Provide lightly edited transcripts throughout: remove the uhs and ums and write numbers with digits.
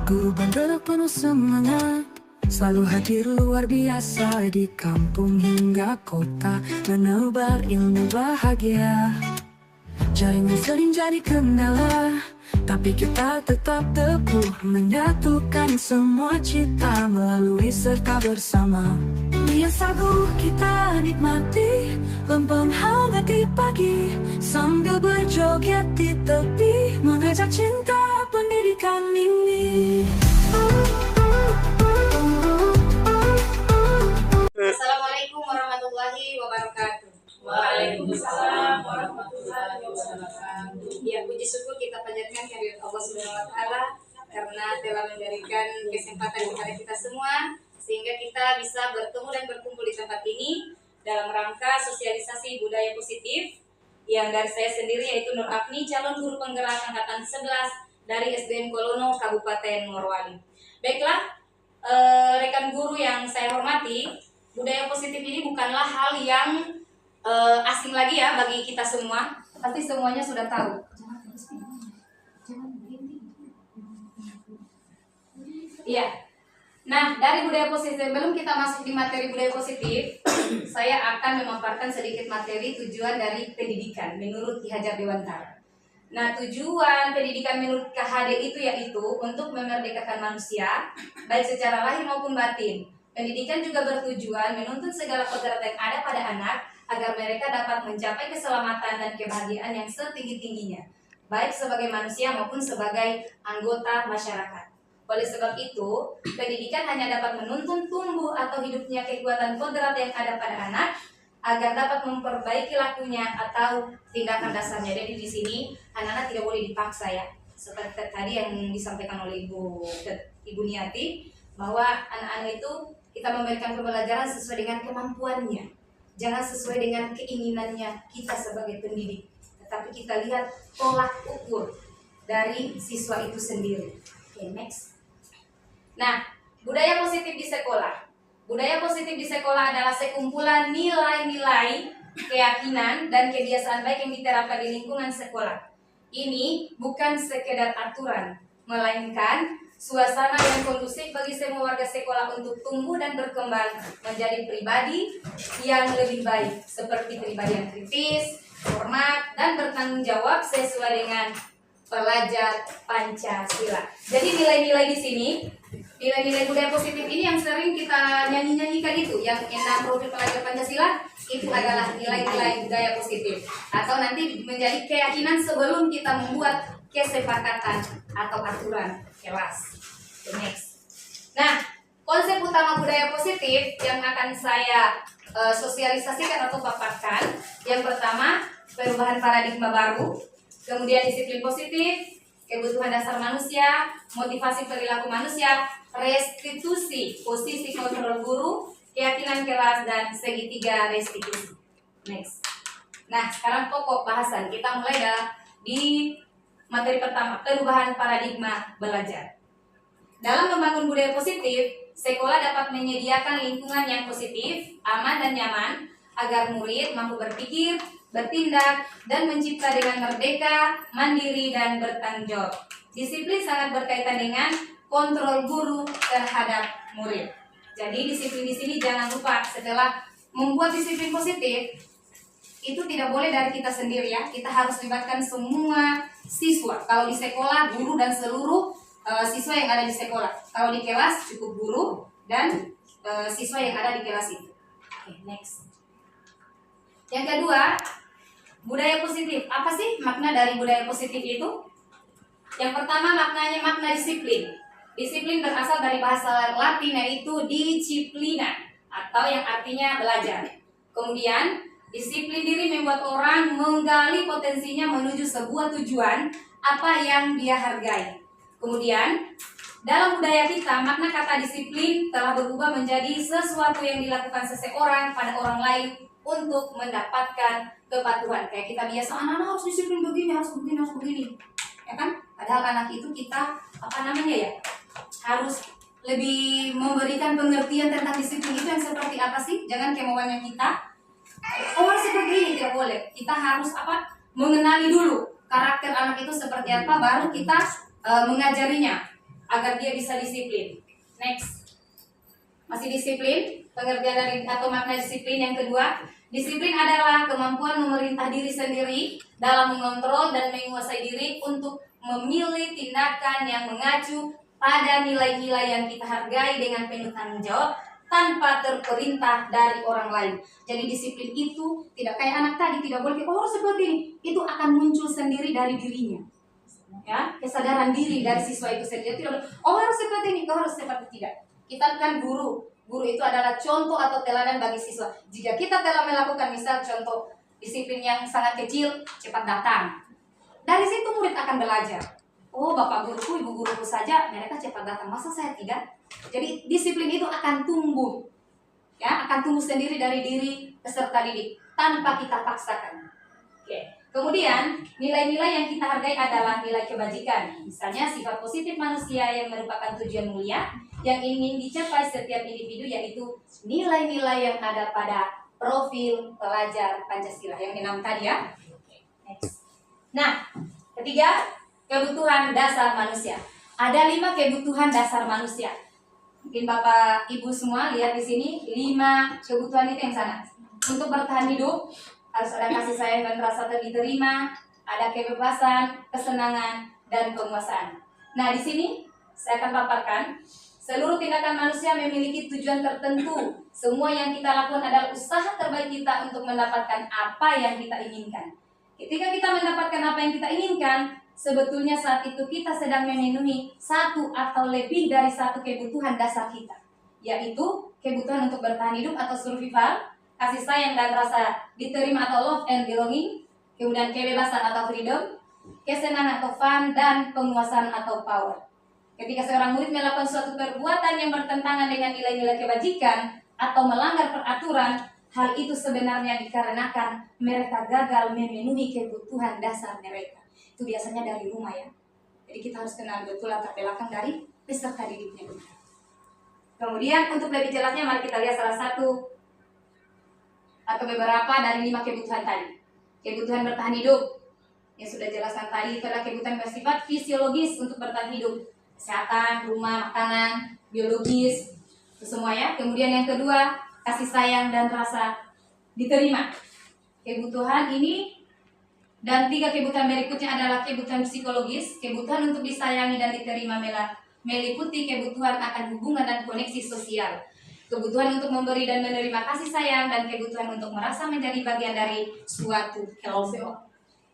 Guru bergerak penuh semangat, selalu hadir luar biasa di kampung hingga kota, menebar ilmu bahagia. Jaringan sering jadi kendala, tapi kita tetap teguh menyatukan semua cita melalui serta bersama. Dia sagu kita nikmati, lempeng hangat di pagi, sambil berjoget di tepi, mengajak cinta pendidikan ini. Assalamualaikum warahmatullahi wabarakatuh. Waalaikumsalam warahmatullahi wabarakatuh. Ya, puji syukur kita panjatkan kehadirat Allah Subhanahu wa taala karena telah memberikan kesempatan kepada kita semua sehingga kita bisa bertemu dan berkumpul di tempat ini dalam rangka sosialisasi budaya positif yang dari saya sendiri yaitu Nur Afni, calon guru penggerak angkatan 11 dari SDN Kolono Kabupaten Morowali. Baiklah, rekan guru yang saya hormati, budaya positif ini bukanlah hal yang asing lagi ya bagi kita semua. Pasti semuanya sudah tahu. Iya. Nah, dari budaya positif, sebelum kita masuk di materi budaya positif, saya akan memaparkan sedikit materi tujuan dari pendidikan menurut Ki Hajar Dewantara. Nah, tujuan pendidikan menurut KHD itu yaitu untuk memerdekakan manusia, baik secara lahir maupun batin. Pendidikan juga bertujuan menuntut segala kodrat yang ada pada anak, agar mereka dapat mencapai keselamatan dan kebahagiaan yang setinggi-tingginya, baik sebagai manusia maupun sebagai anggota masyarakat. Oleh sebab itu, pendidikan hanya dapat menuntun tumbuh atau hidupnya kekuatan kodrat yang ada pada anak, agar dapat memperbaiki lakunya atau tindakan dasarnya. Jadi di sini anak-anak tidak boleh dipaksa ya, seperti tadi yang disampaikan oleh Ibu Niati, bahwa anak-anak itu kita memberikan pembelajaran sesuai dengan kemampuannya. Jangan sesuai dengan keinginannya kita sebagai pendidik, tetapi kita lihat tolak ukur dari siswa itu sendiri. Oke, next. Nah, budaya positif di sekolah. Budaya positif di sekolah adalah sekumpulan nilai-nilai, keyakinan, dan kebiasaan baik yang diterapkan di lingkungan sekolah. Ini bukan sekedar aturan, melainkan suasana yang kondusif bagi semua warga sekolah untuk tumbuh dan berkembang menjadi pribadi yang lebih baik, seperti pribadi yang kritis, hormat, dan bertanggung jawab sesuai dengan pelajar Pancasila. Jadi nilai-nilai di sini, nilai-nilai budaya positif ini yang sering kita nyanyi-nyanyikan itu, yang 6 profil pelajar Pancasila, itu adalah nilai-nilai budaya positif. Atau nanti menjadi keyakinan sebelum kita membuat kesepakatan atau aturan kelas. Next. Nah, konsep utama budaya positif yang akan saya sosialisasikan atau paparkan, yang pertama, perubahan paradigma baru, kemudian disiplin positif, kebutuhan dasar manusia, motivasi perilaku manusia, restitusi posisi kontrol guru, keyakinan kelas, dan segitiga restitusi. Next. Nah, sekarang pokok bahasan. Kita mulai di materi pertama, perubahan paradigma belajar. Dalam membangun budaya positif, sekolah dapat menyediakan lingkungan yang positif, aman dan nyaman, agar murid mampu berpikir, bertindak, dan mencipta dengan merdeka, mandiri, dan bertanggung jawab. Disiplin sangat berkaitan dengan kontrol guru terhadap murid. Jadi disiplin di sini jangan lupa, setelah membuat disiplin positif, itu tidak boleh dari kita sendiri ya. Kita harus libatkan semua siswa. Kalau di sekolah, guru dan seluruh siswa yang ada di sekolah. Kalau di kelas cukup guru dan siswa yang ada di kelas itu. Oke, next. Yang kedua, budaya positif. Apa sih makna dari budaya positif itu? Yang pertama maknanya makna disiplin. Disiplin berasal dari bahasa Latin yaitu disciplina atau yang artinya belajar. Kemudian disiplin diri membuat orang menggali potensinya menuju sebuah tujuan apa yang dia hargai. Kemudian dalam budaya kita makna kata disiplin telah berubah menjadi sesuatu yang dilakukan seseorang pada orang lain untuk mendapatkan kepatuhan. Kayak kita biasa anak-anak harus disiplin begini, harus begini, harus begini. Ya kan? Padahal anak itu kita harus lebih memberikan pengertian tentang disiplin itu yang seperti apa sih? Jangan kemauannya kita, ini tidak boleh. Kita harus apa? Mengenali dulu karakter anak itu seperti apa, baru kita mengajarinya agar dia bisa disiplin. Next. Masih disiplin, pengertian dari atau makna disiplin yang kedua. Disiplin adalah kemampuan memerintah diri sendiri dalam mengontrol dan menguasai diri untuk memilih tindakan yang mengacu pada nilai-nilai yang kita hargai dengan penuh tanggung jawab tanpa terperintah dari orang lain. Jadi disiplin itu tidak kayak anak tadi, tidak boleh oh harus seperti ini. Itu akan muncul sendiri dari dirinya. Ya, kesadaran diri dari siswa itu sendiri. Tidak boleh, oh harus seperti ini, oh harus seperti tidak. Kita kan guru itu adalah contoh atau teladan bagi siswa. Jika kita telah melakukan misal contoh disiplin yang sangat kecil, cepat datang. Dari situ murid akan belajar. Oh, bapak guruku, ibu guruku saja mereka cepat datang, masa saya tidak? Jadi disiplin itu akan tumbuh. Ya, akan tumbuh sendiri dari diri peserta didik tanpa kita paksakan. Oke. Kemudian, nilai-nilai yang kita hargai adalah nilai kebajikan. Misalnya sifat positif manusia yang merupakan tujuan mulia yang ingin dicapai setiap individu, yaitu nilai-nilai yang ada pada profil pelajar Pancasila yang 6 tadi ya. Next. Nah, ketiga, kebutuhan dasar manusia. Ada 5 kebutuhan dasar manusia. Mungkin Bapak Ibu semua lihat di sini 5 kebutuhan itu yang sana. Untuk bertahan hidup harus ada kasih sayang dan rasa diterima, ada kebebasan, kesenangan, dan penguasaan. Nah, di sini saya akan paparkan seluruh tindakan manusia memiliki tujuan tertentu. Semua yang kita lakukan adalah usaha terbaik kita untuk mendapatkan apa yang kita inginkan. Ketika kita mendapatkan apa yang kita inginkan, sebetulnya saat itu kita sedang memenuhi satu atau lebih dari satu kebutuhan dasar kita, yaitu kebutuhan untuk bertahan hidup atau survival, kasih sayang dan rasa diterima atau love and belonging, kemudian kebebasan atau freedom, kesenangan atau fun, dan penguasaan atau power. Ketika seorang murid melakukan suatu perbuatan yang bertentangan dengan nilai-nilai kebajikan atau melanggar peraturan, hal itu sebenarnya dikarenakan mereka gagal memenuhi kebutuhan dasar mereka. Itu biasanya dari rumah ya. Jadi kita harus kenal betul latar belakang dari peserta didiknya. Kemudian untuk lebih jelasnya mari kita lihat salah satu atau beberapa dari 5 kebutuhan tadi. Kebutuhan bertahan hidup yang sudah jelaskan tadi itu adalah kebutuhan bersifat fisiologis untuk bertahan hidup. Kesehatan, rumah, makanan, biologis, itu semua ya. Kemudian yang kedua, kasih sayang dan rasa diterima. Kebutuhan ini dan 3 kebutuhan berikutnya adalah kebutuhan psikologis. Kebutuhan untuk disayangi dan diterima meliputi kebutuhan akan hubungan dan koneksi sosial. Kebutuhan untuk memberi dan menerima kasih sayang dan kebutuhan untuk merasa menjadi bagian dari suatu kelompok.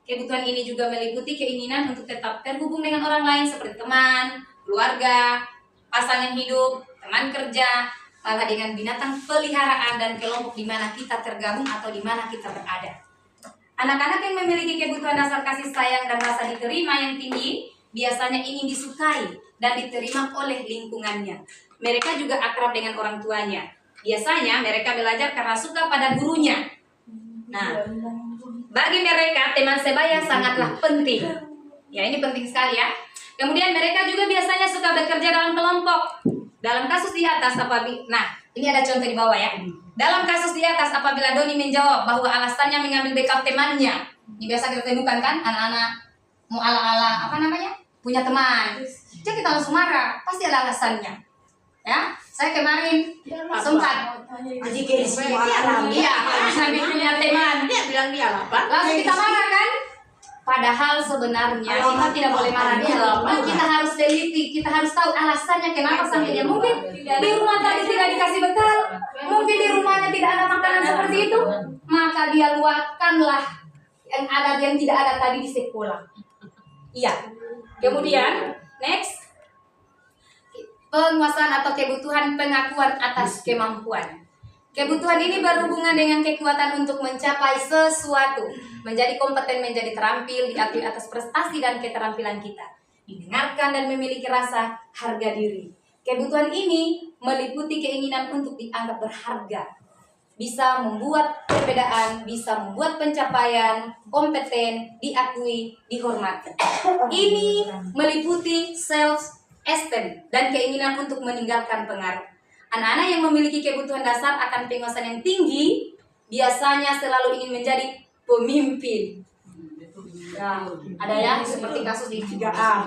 Kebutuhan ini juga meliputi keinginan untuk tetap terhubung dengan orang lain seperti teman, keluarga, pasangan hidup, teman kerja, malah dengan binatang peliharaan dan kelompok di mana kita tergabung atau di mana kita berada. Anak-anak yang memiliki kebutuhan dasar kasih sayang dan rasa diterima yang tinggi biasanya ingin disukai dan diterima oleh lingkungannya. Mereka juga akrab dengan orang tuanya. Biasanya mereka belajar karena suka pada gurunya. Nah, bagi mereka teman sebaya sangatlah penting. Ya, ini penting sekali ya. Kemudian mereka juga biasanya suka bekerja dalam kelompok. Dalam kasus di atas nah, ini ada contoh di bawah ya. Dalam kasus di atas apabila Doni menjawab bahwa alasannya mengambil backup temannya. Ini biasa kita temukan kan anak-anak mau ala-ala punya teman. Jadi kita langsung marah, pasti ada alasannya. Ya, saya kemarin sempat iya, sambil punya teman. Dia bilang dia apa? Langsung kita marah kan? Padahal sebenarnya kita tidak boleh marah dulu. Kita harus teliti, kita harus tahu alasannya kenapa sampai dia. Mungkin di rumah tadi tidak dikasih bekal, mungkin di rumahnya tidak ada makanan seperti itu, maka dia luapkanlah yang tidak ada tadi di sekolah. Iya. Kemudian next, penguasaan atau kebutuhan pengakuan atas kemampuan. Kebutuhan ini berhubungan dengan kekuatan untuk mencapai sesuatu, menjadi kompeten, menjadi terampil, diakui atas prestasi dan keterampilan kita, didengarkan dan memiliki rasa harga diri. Kebutuhan ini meliputi keinginan untuk dianggap berharga, bisa membuat perbedaan, bisa membuat pencapaian, kompeten, diakui, dihormati. Ini meliputi self-esteem dan keinginan untuk meninggalkan pengaruh. Anak-anak yang memiliki kebutuhan dasar akan penguasaan yang tinggi biasanya selalu ingin menjadi pemimpin. Nah, ada ya seperti kasus di 3A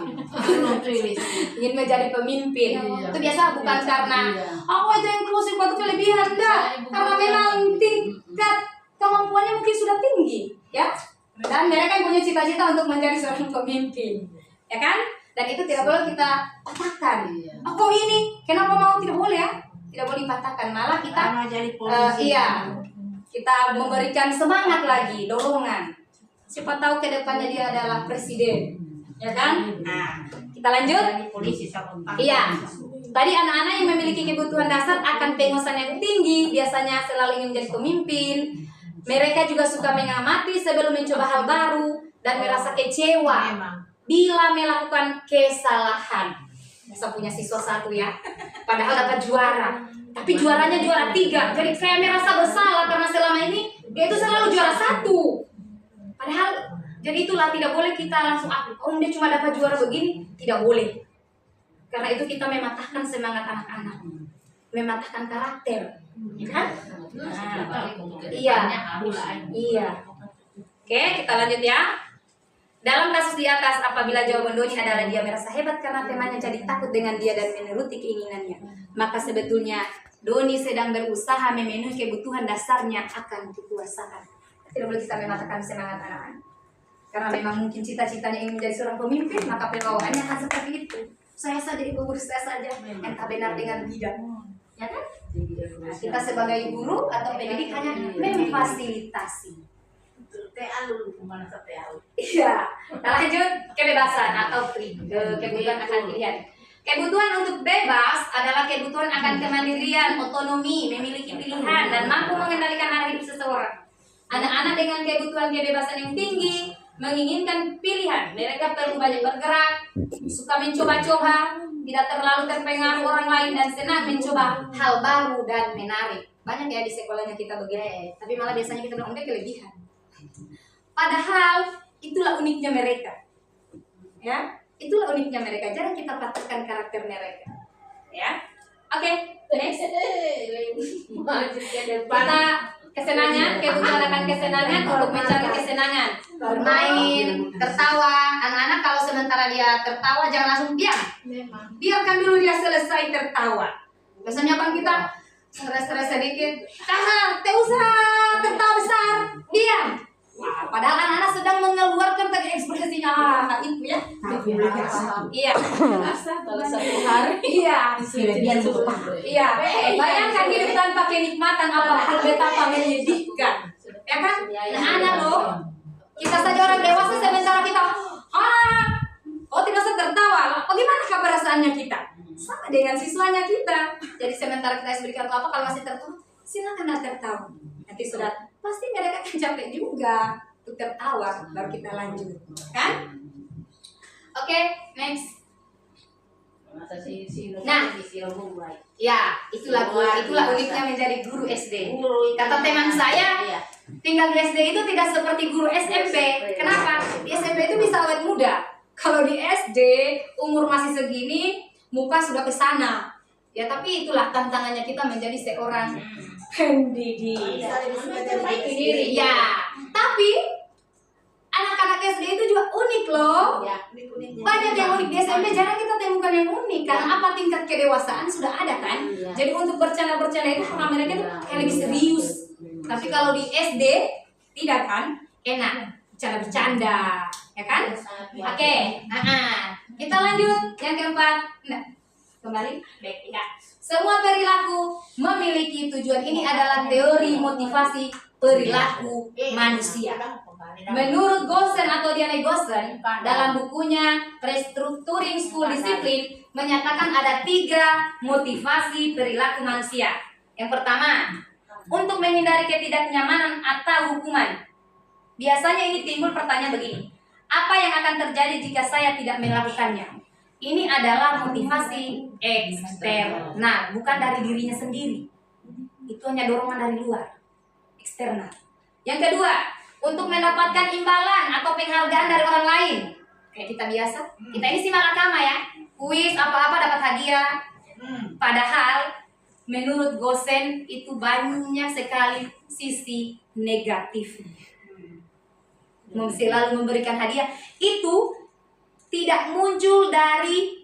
ingin menjadi pemimpin. Itu biasa bukan karena aku aja yang closing waktu kelebihan, enggak, karena memang tingkat kemampuannya mungkin sudah tinggi ya, dan mereka yang punya cita-cita untuk menjadi seorang pemimpin, ya kan? Dan itu tidak boleh kita patahkan. Oh ini kenapa mau, tidak boleh ya, tidak boleh dipatahkan, malah kita kita memberikan semangat lagi, dorongan. Siapa tahu ke depannya dia adalah presiden, ya kan? Nah, kita lanjut. Iya. Tadi anak-anak yang memiliki kebutuhan dasar akan pengusahaan yang tinggi, biasanya selalu ingin menjadi pemimpin. Mereka juga suka mengamati sebelum mencoba hal baru dan merasa kecewa bila melakukan kesalahan. Saya punya siswa 1 ya, padahal dapat juara, tapi juaranya juara 3. Jadi saya merasa bersalah karena selama ini dia itu selalu juara 1. Padahal, jadi itulah tidak boleh kita langsung dia cuma dapat juara begini, tidak boleh. Karena itu kita mematahkan semangat anak-anak, mematahkan karakter, ya kan? Iya. Oke, kita lanjut ya. Dalam kasus di atas, apabila jawaban Doni adalah dia merasa hebat karena temannya jadi takut dengan dia dan menuruti keinginannya, maka sebetulnya Doni sedang berusaha memenuhi kebutuhan dasarnya akan kekuasaan. Tidak boleh kita mematahkan semangat anak-anak. Karena memang mungkin cita-citanya ingin menjadi seorang pemimpin, maka pembawaannya akan seperti itu. Saya saja ibu guru, saya saja, entah benar dengan tidak, ya kan? Nah, kita sebagai guru atau pendidik hanya memfasilitasi. Iya. Nah, lanjut kebebasan atau free, kebutuhan akan pilihan. Kebutuhan untuk bebas adalah kebutuhan akan kemandirian, otonomi, memiliki pilihan, dan mampu mengendalikan arah hidup seseorang. Anak-anak dengan kebutuhan kebebasan yang tinggi menginginkan pilihan. Mereka perlu banyak bergerak, suka mencoba-coba, tidak terlalu terpengaruh orang lain, dan senang mencoba hal baru dan menarik. Banyak ya di sekolahnya kita begitu, tapi malah biasanya kita bilang kelebihan. Padahal itulah uniknya mereka, ya, itulah uniknya mereka. Jangan kita patahkan karakter mereka, ya. Oke, next. Kita kesenangan, kebutuhan akan kesenangan untuk mencari kesenangan, bermain, tertawa. Anak-anak kalau sementara dia tertawa jangan langsung diam, biarkan dulu dia selesai tertawa. Biasanya kan kita stres sedikit, karena tak usah tertawa besar, diam. Padahal anak-anak sedang mengeluarkan tadi ekspresinya itu ya. Iya. Kalau 1 hari. Iya. Iya. Bayangkan hidup tanpa kenikmatan apapun betapa menyedihkan. Ya kan? Anak-anak loh. Kita saja orang dewasa sementara kita tidak usah tertawa. Bagaimana perasaannya kita? Sama dengan siswanya kita. Jadi sementara kita berikan apa kalau masih tertawa, silakan tertawa. Nanti sudah pasti mereka akan capek juga untuk tertawa, baru kita lanjut, kan? Oke, next. Nah, ya itulah uniknya menjadi guru SD. Kata teman saya, tinggal di SD itu tidak seperti guru SMP. Kenapa? Di SMP itu bisa awet muda. Kalau di SD umur masih segini, muka sudah ke sana. Ya tapi itulah tantangannya kita menjadi seorang pendidik. Ya, tapi anak-anak SD itu juga unik loh. Banyak yang unik di SMP, jarang kita temukan yang unik. Karena apa, tingkat kedewasaan sudah ada kan. Jadi untuk bercanda-bercanda itu karena mereka itu kayak lebih serius. Tapi kalau di SD tidak kan, enak bercanda-bercanda, ya kan? Oke, kita lanjut yang keempat. Nah, kembali baik ya. Semua perilaku memiliki tujuan. Ini adalah teori motivasi perilaku manusia. Menurut Gosen atau Diane Gosen, dalam bukunya Restructuring School Discipline, menyatakan ada 3 motivasi perilaku manusia. Yang pertama, untuk menghindari ketidaknyamanan atau hukuman. Biasanya ini timbul pertanyaan begini, apa yang akan terjadi jika saya tidak melakukannya? Ini adalah motivasi eksternal, bukan dari dirinya sendiri. Itu hanya dorongan dari luar, eksternal. Yang kedua, untuk mendapatkan imbalan atau penghargaan dari orang lain. Kayak kita biasa, kita ini si malakama ya, kuis apa-apa dapat hadiah. Padahal menurut Gosen itu banyak sekali sisi negatifnya. Selalu memberikan hadiah itu tidak muncul dari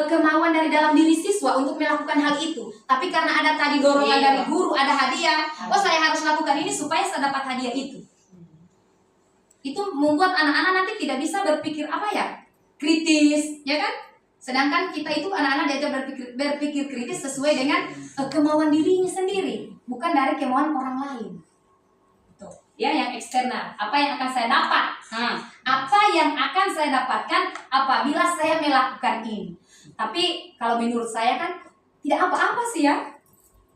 kemauan dari dalam diri siswa untuk melakukan hal itu, tapi karena ada tadi dorongan dari guru, ada hadiah, oh saya harus lakukan ini supaya saya dapat hadiah itu. Itu membuat anak-anak nanti tidak bisa berpikir apa ya, kritis, ya kan? Sedangkan kita itu anak-anak diajar berpikir kritis sesuai dengan kemauan dirinya sendiri, bukan dari kemauan orang lain. Ya, yang eksternal, apa yang akan saya dapat, apa yang akan saya dapatkan apabila saya melakukan ini. Tapi kalau menurut saya kan tidak apa-apa sih ya,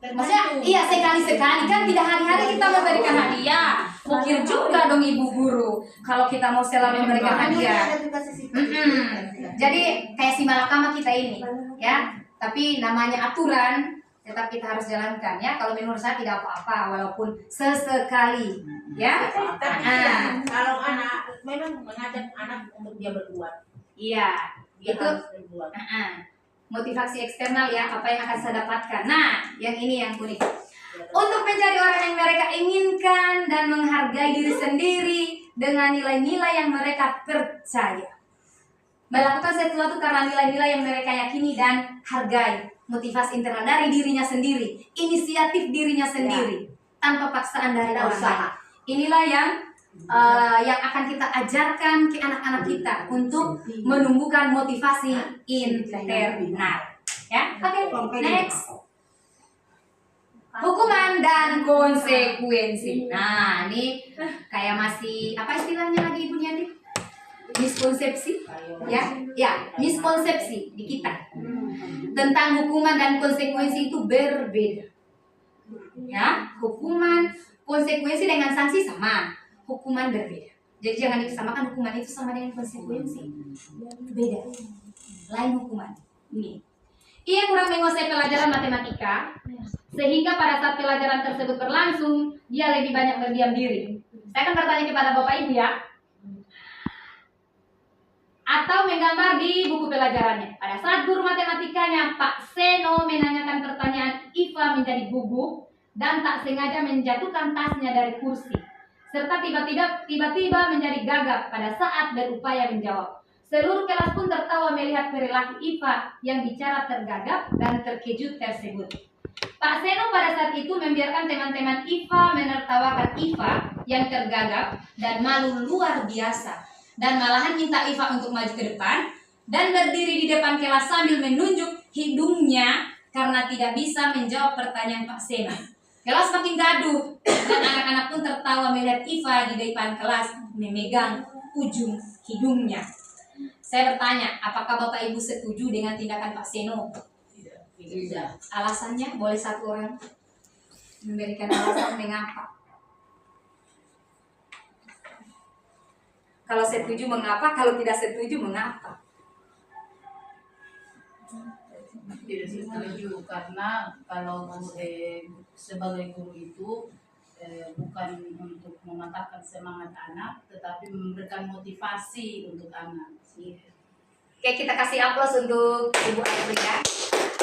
maksudnya iya sekali-sekali kan, tidak hari-hari kita memberikan hadiah. Pikir juga dong ibu guru kalau kita mau selalu memberikan hadiah. Jadi kayak si malakama kita ini ya, tapi namanya aturan tetap kita harus jalankan ya. Kalau menurut saya tidak apa-apa walaupun sesekali ya. Kalau anak memang mengajak anak untuk dia berbuat. Iya, Dia itu harus berbuat. motivasi eksternal ya, apa yang akan saya dapatkan. Nah, yang ini yang unik. Untuk mencari orang yang mereka inginkan dan menghargai diri sendiri dengan nilai-nilai yang mereka percaya. Melakukan sesuatu karena nilai-nilai yang mereka yakini dan hargai. Motivasi internal dari dirinya sendiri, inisiatif dirinya sendiri, tanpa paksaan dari orang lain. Inilah yang akan kita ajarkan ke anak-anak kita untuk menumbuhkan motivasi internal. Ya, oke, next. Hukuman dan konsekuensi. Nah, ini kayak masih apa istilahnya lagi Ibu Nyati? Miskonsepsi, ya, miskonsepsi di kita tentang hukuman dan konsekuensi itu berbeda. Ya, hukuman, konsekuensi dengan sanksi sama, hukuman berbeda. Jadi jangan disamakan hukuman itu sama dengan konsekuensi. Beda. Lain hukuman. Ini. Ia kurang menguasai pelajaran matematika, sehingga pada saat pelajaran tersebut berlangsung, dia lebih banyak berdiam diri. Saya akan bertanya kepada Bapak Ibu ya. Atau menggambar di buku pelajarannya. Pada saat guru matematikanya Pak Seno menanyakan pertanyaan, Iva menjadi gugup dan tak sengaja menjatuhkan tasnya dari kursi, serta tiba-tiba menjadi gagap pada saat berupaya menjawab. Seluruh kelas pun tertawa melihat perilaku Iva yang bicara tergagap dan terkejut tersebut. Pak Seno pada saat itu membiarkan teman-teman Iva menertawakan Iva yang tergagap dan malu luar biasa, dan malahan minta Iva untuk maju ke depan dan berdiri di depan kelas sambil menunjuk hidungnya karena tidak bisa menjawab pertanyaan Pak Seno. Kelas makin gaduh dan anak-anak pun tertawa melihat Iva di depan kelas memegang ujung hidungnya. Saya bertanya, apakah Bapak Ibu setuju dengan tindakan Pak Seno? Tidak. Alasannya boleh satu orang memberikan alasan mengapa? Kalau setuju mengapa, kalau tidak setuju mengapa? Tidak setuju karena kalau sebagai guru itu bukan untuk mematahkan semangat anak, tetapi memberikan motivasi untuk anak. Oke, kita kasih aplaus untuk Ibu Afrika.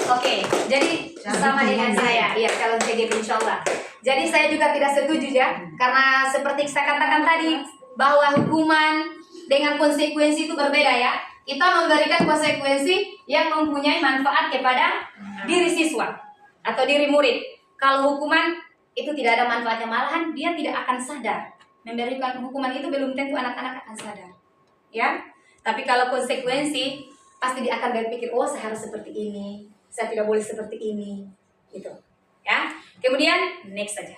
Oke, jadi sama dengan saya, ya kalau CGP insya Allah. Jadi saya juga tidak setuju ya, karena seperti saya katakan tadi, bahwa hukuman dengan konsekuensi itu berbeda ya. Kita memberikan konsekuensi yang mempunyai manfaat kepada diri siswa atau diri murid. Kalau hukuman itu tidak ada manfaatnya, malahan dia tidak akan sadar. Memberikan hukuman itu belum tentu anak-anak akan sadar. Ya. Tapi kalau konsekuensi pasti dia akan berpikir, oh saya harus seperti ini, saya tidak boleh seperti ini, gitu. Ya. Kemudian next saja.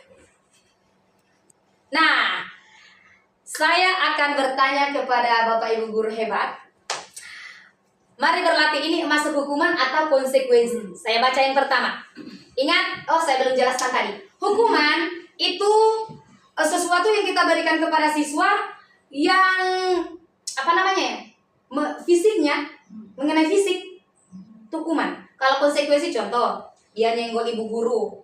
Nah, saya akan bertanya kepada Bapak Ibu guru hebat. Mari berlatih, ini masuk hukuman atau konsekuensi? Saya baca yang pertama. Ingat, saya belum jelaskan tadi. Hukuman itu sesuatu yang kita berikan kepada siswa yang fisiknya, mengenai fisik, hukuman. Kalau konsekuensi, contoh, dia nyenggol ibu guru.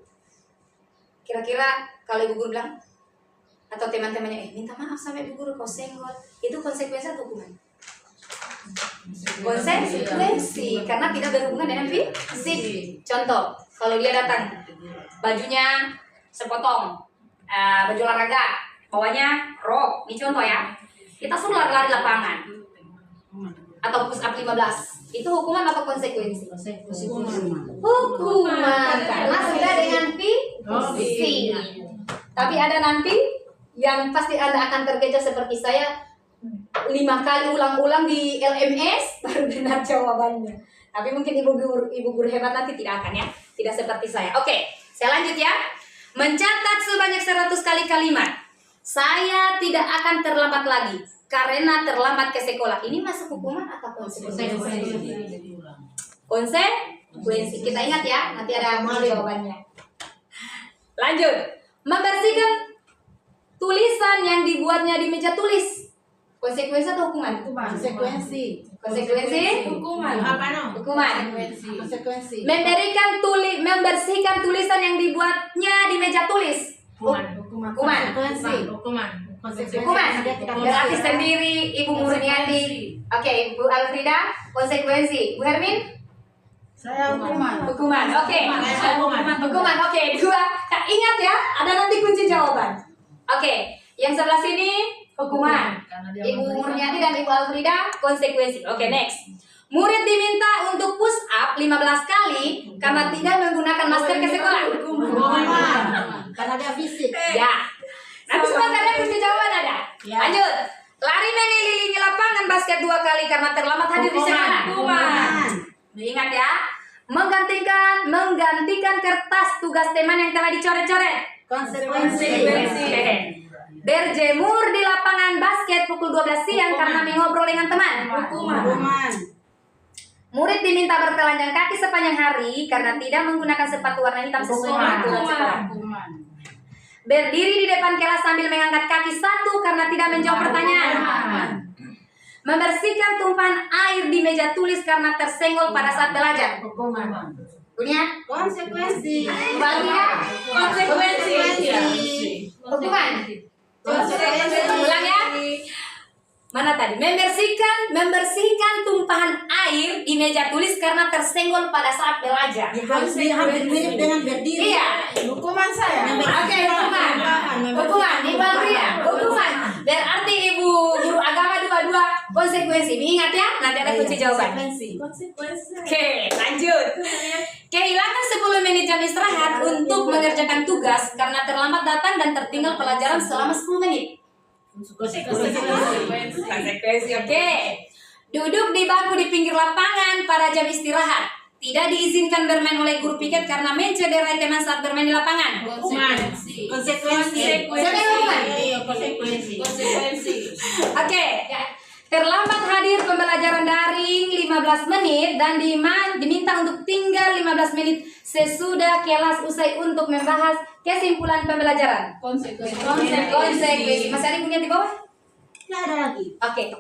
Kira-kira kalau ibu guru bilang, atau teman-temannya, minta maaf sama ibu guru kau senggol, itu konsekuensi atau hukuman? Konsekuensi, karena tidak berhubungan dengan fisik. Contoh, Kalau dia datang bajunya sepotong, baju olahraga, bawahnya rok, ini contoh ya. Kita suruh lari-lari lapangan atau push up 15. Itu hukuman atau konsekuensi? Hukuman karena sudah dengan fisik. Tapi ada nanti yang pasti Anda akan terkecoh seperti saya 5 kali ulang-ulang di LMS baru benar jawabannya. Tapi mungkin ibu guru hebat nanti tidak akan ya. Tidak seperti saya. Oke, saya lanjut ya. Mencatat sebanyak 100 kali kalimat. Saya tidak akan terlambat lagi karena terlambat ke sekolah. Ini masuk hukuman atau konsekuensi? Konsekuensi. Kita ingat ya, nanti ada jawabannya. Lanjut. Membersihkan tulisan yang dibuatnya di meja tulis. Konsekuensi atau hukuman? Konsekuensi. Konsekuensi? Hukuman. Apa no? Hukuman. Konsekuensi. Membersihkan tulisan yang dibuatnya di meja tulis. Hukuman. Hukuman. Hukuman. Hukuman. Berarti sendiri Ibu Murniati. Oke, Bu Alfrida, konsekuensi. Bu Hermin? Saya hukuman. Hukuman. Oke. Hukuman. Oke, 2. Kak, ingat ya, ada nanti kunci jawaban. Oke, yang sebelah sini hukuman. Ibu Murniati dan Ibu Alfrida konsekuensi. Oke, next. Murid diminta untuk push up 15 kali karena tidak menggunakan masker ke sekolah. Hukuman. Karena dia fisik. Ya. Nanti sebentar ya kunci jawaban ada. Ya. Lanjut. Lari mengelilingi lapangan basket 2 kali karena terlambat hadir di sekolah. Hukuman. Ingat ya. Menggantikan kertas tugas teman yang telah dicoret-coret. Konsekuensi. Oke. Berjemur di lapangan basket pukul 12 siang karena mengobrol dengan teman. Hukuman. Murid diminta bertelanjang kaki sepanjang hari karena tidak menggunakan sepatu warna hitam sesuai dengan aturan sekolah. Berdiri di depan kelas sambil mengangkat kaki 1 karena tidak menjawab pertanyaan. Membersihkan tumpahan air di meja tulis karena tersenggol pada saat belajar. Hukuman. Punya? Konsekuensi. Kembali ya? Konsekuensi. Hukuman. Konsekuensi. Ulang ya? Mana tadi? Membersihkan tumpahan air di meja tulis karena tersenggol pada saat belajar. Dia hampir mirip dengan berdiri. Iya. Hukuman saya. Oke, hukuman. Hukuman, Ibu Alfrida. Hukuman. Berarti Ibu guru agama 22 konsekuensi. Ingat ya, nanti ada kunci jawaban. Konsekuensi. Oke, lanjut. Kehilangan 10 menit jam istirahat untuk mengerjakan tugas karena terlambat datang dan tertinggal pelajaran selama 10 menit. Konsekuensi, oke. Duduk di bangku di pinggir lapangan pada jam istirahat. Tidak diizinkan bermain oleh guru piket karena mencederai teman saat bermain di lapangan. Konsekuensi. Siapa yang hukuman? Konsekuensi. Oke. Terlambat hadir pembelajaran daring 15 menit dan diminta untuk tinggal 15 menit sesudah kelas usai untuk membahas kesimpulan pembelajaran. Konsekuensi. Masih ada yang punya di bawah? Tidak ada lagi. Oke.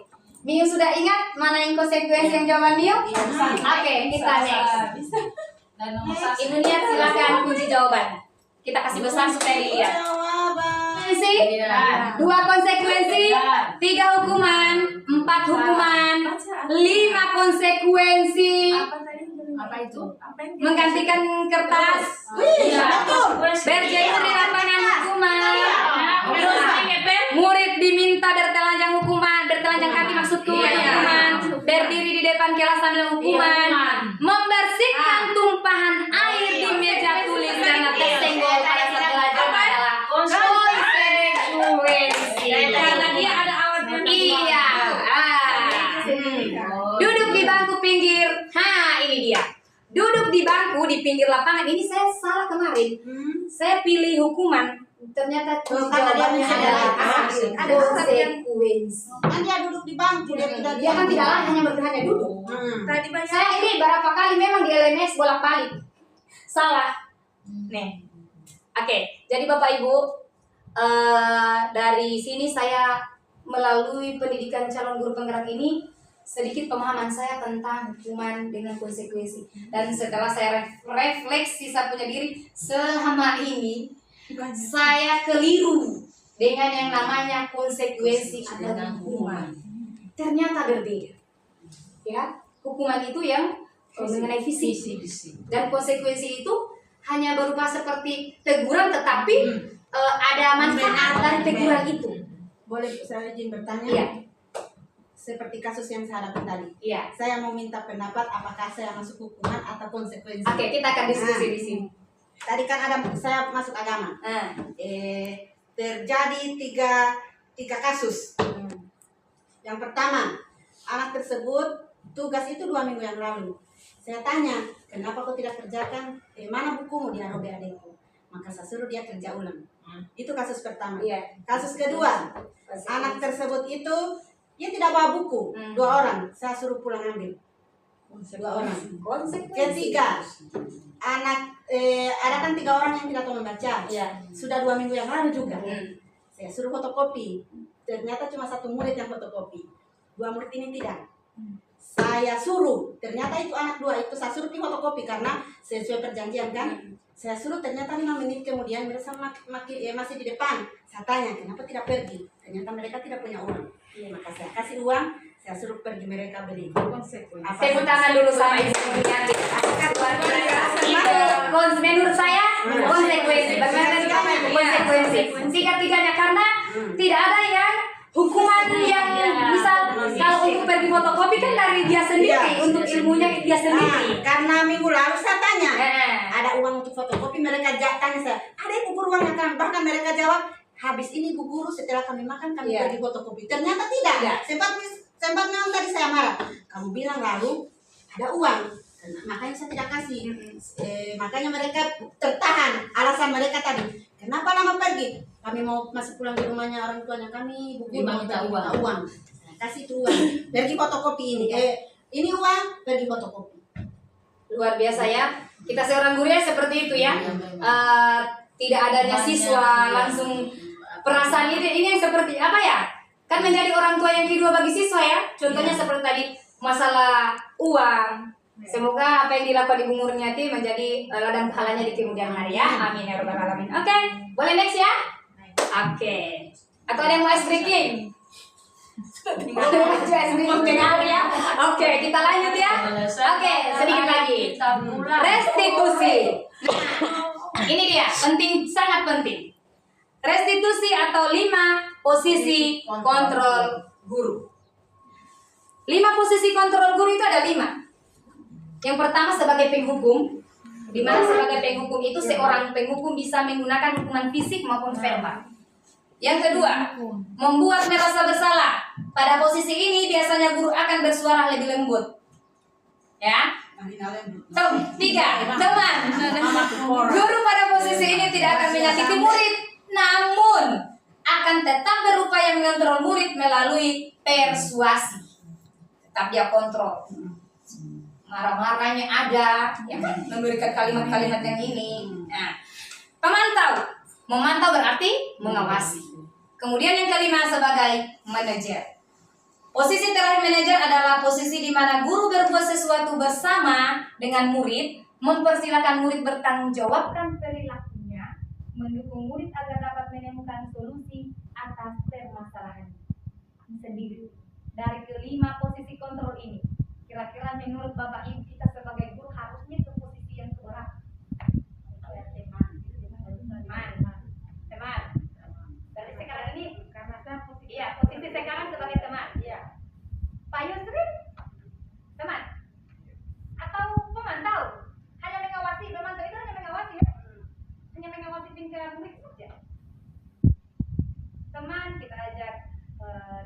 Mio sudah ingat mana yang konsekuensi yang jawaban Mio? Oke, kita next. Ibu Niat silakan kunci jawaban. Kita kasih besar supaya dilihat. Konsekuensi, 2 konsekuensi, 3 hukuman, 4 hukuman, 5 konsekuensi. Apa itu? Menggantikan kertas. Berjemur di lapangan hukuman. Murid diminta bertelanjang kaki maksudku hukuman. Berdiri di depan kelas sambil hukuman. Membersihkan tumpahan air di meja tulis karena tersenggol pada saat belajar adalah konsekuensi. Karena dia ada awalnya. Iya. Duduk di bangku pinggir. Ini dia. Duduk di bangku di pinggir lapangan. Ini saya salah kemarin. Saya pilih hukuman. Ternyata jawabannya adalah konsekuensi. Kan dia duduk di bangku, Dia kan tidak lain hanya hanya duduk. Saya ini berapa kali memang di LMS bolak-balik. Salah. Nih. Oke, jadi Bapak Ibu, dari sini saya melalui pendidikan calon guru penggerak ini sedikit pemahaman saya tentang hukuman dengan konsekuensi. Dan setelah saya refleksi saya punya diri, selama ini saya keliru dengan yang namanya konsekuensi adalah hukuman. Ternyata berbeda. Ya, hukuman itu yang mengenai fisik dan konsekuensi itu hanya berupa seperti teguran, tetapi ada manfaat dari teguran itu. Boleh saya izin bertanya? Iya. Seperti kasus yang saya hadapi tadi. Iya. Saya mau minta pendapat apakah saya masuk hukuman atau konsekuensi. Oke, kita akan diskusi di sini. Tadi kan ada saya masuk agama. Terjadi tiga kasus. Yang pertama, anak tersebut tugas itu 2 minggu yang lalu. Saya tanya, kenapa kau tidak kerjakan? Mana bukumu? Dia robek adikku. Maka saya suruh dia kerja ulang. Itu kasus pertama. Iya. Kasus kedua, anak tersebut itu dia tidak bawa buku. 2 orang, saya suruh pulang ambil. 2 orang. Ketiga, ada kan 3 orang yang tidak tahu membaca. Iya. Sudah 2 minggu yang lalu juga. Saya suruh fotokopi. Ternyata cuma 1 murid yang fotokopi. 2 murid ini tidak. Saya suruh, ternyata itu anak 2 itu saya suruh fotokopi karena sesuai perjanjian kan. Saya suruh, ternyata 5 menit kemudian mereka masih di depan. Saya tanya, kenapa tidak pergi? Ternyata mereka tidak punya uang. Maka saya kasih uang, saya suruh pergi mereka beli. Tepuk tangan dulu sama Ibu Mulyati. Itu menurut saya konsekuensi. Bagaimana konsekuensi? Tiga-tiganya karena tidak ada yang hukuman yang misal kalau untuk pergi fotokopi kan dari dia sendiri, untuk ilmunya dia sendiri. Karena minggu lalu saya tanya, ada uang untuk fotokopi, mereka tanya saya, ada ibu guru uangnya kan? Bahkan mereka jawab, habis ini bu guru setelah kami makan kami pergi fotokopi. Ternyata tidak. Sempat memang tadi saya marah. Kamu bilang lalu ada uang, makanya saya tidak kasih. Makanya mereka tertahan. Alasan mereka tadi, kenapa lama pergi? Kami mau masuk pulang di rumahnya orang tuanya kami, bu guru mau minta uang. Saya kasih itu uang. Pergi fotokopi ini. Ini uang, pergi fotokopi. Luar biasa ya. Kita seorang guru ya seperti itu ya. Tidak adanya siswa langsung perasaan ini yang seperti apa ya? Kan menjadi orang tua yang kedua bagi siswa ya. Contohnya seperti tadi masalah uang. Semoga apa yang dilakukan Ibu Murniati menjadi ladang pahalanya di kemudian hari ya. Amin ya rabbal alamin. Oke, boleh next ya? Oke. Atau ada yang mau ice breaking? Ya. Oke, kita lanjut ya. Oke, sedikit lagi. Restitusi. Ini dia, penting, sangat penting. Restitusi atau 5 posisi kontrol guru. 5 posisi kontrol guru itu ada 5. Yang pertama sebagai penghukum, di mana sebagai penghukum itu seorang penghukum bisa menggunakan hukuman fisik maupun verbal. Yang kedua, membuat merasa bersalah. Pada posisi ini biasanya guru akan bersuara lebih lembut. Ya. 3, teman. Guru pada posisi ini tidak akan menyakiti murid, namun akan tetap berupaya mengontrol murid melalui persuasi. Tetap dia kontrol. Marah-marahnya ada, ya kan? Memberikan kalimat-kalimat yang ini. Nah, pemantau. Memantau berarti mengawasi. Kemudian yang kelima sebagai manajer. Posisi terakhir manajer adalah posisi di mana guru berbuat sesuatu bersama dengan murid, mempersilahkan murid bertanggung jawabkan perilakunya, mendukung murid agar dapat menemukan solusi atas permasalahan sendiri. Dari kelima posisi kontrol ini, kira-kira menurut Bapak Ibu kita sebagai guru harusnya ke posisi yang keberapa? Teman. Dari sekarang ini karena saya posisi sekarang sebagai teman. Iya. Pak Yusri, teman atau pemantau? Hanya mengawasi, pemantau itu hanya mengawasi ya? Hanya mengawasi tingkah murid saja. Teman kita ajak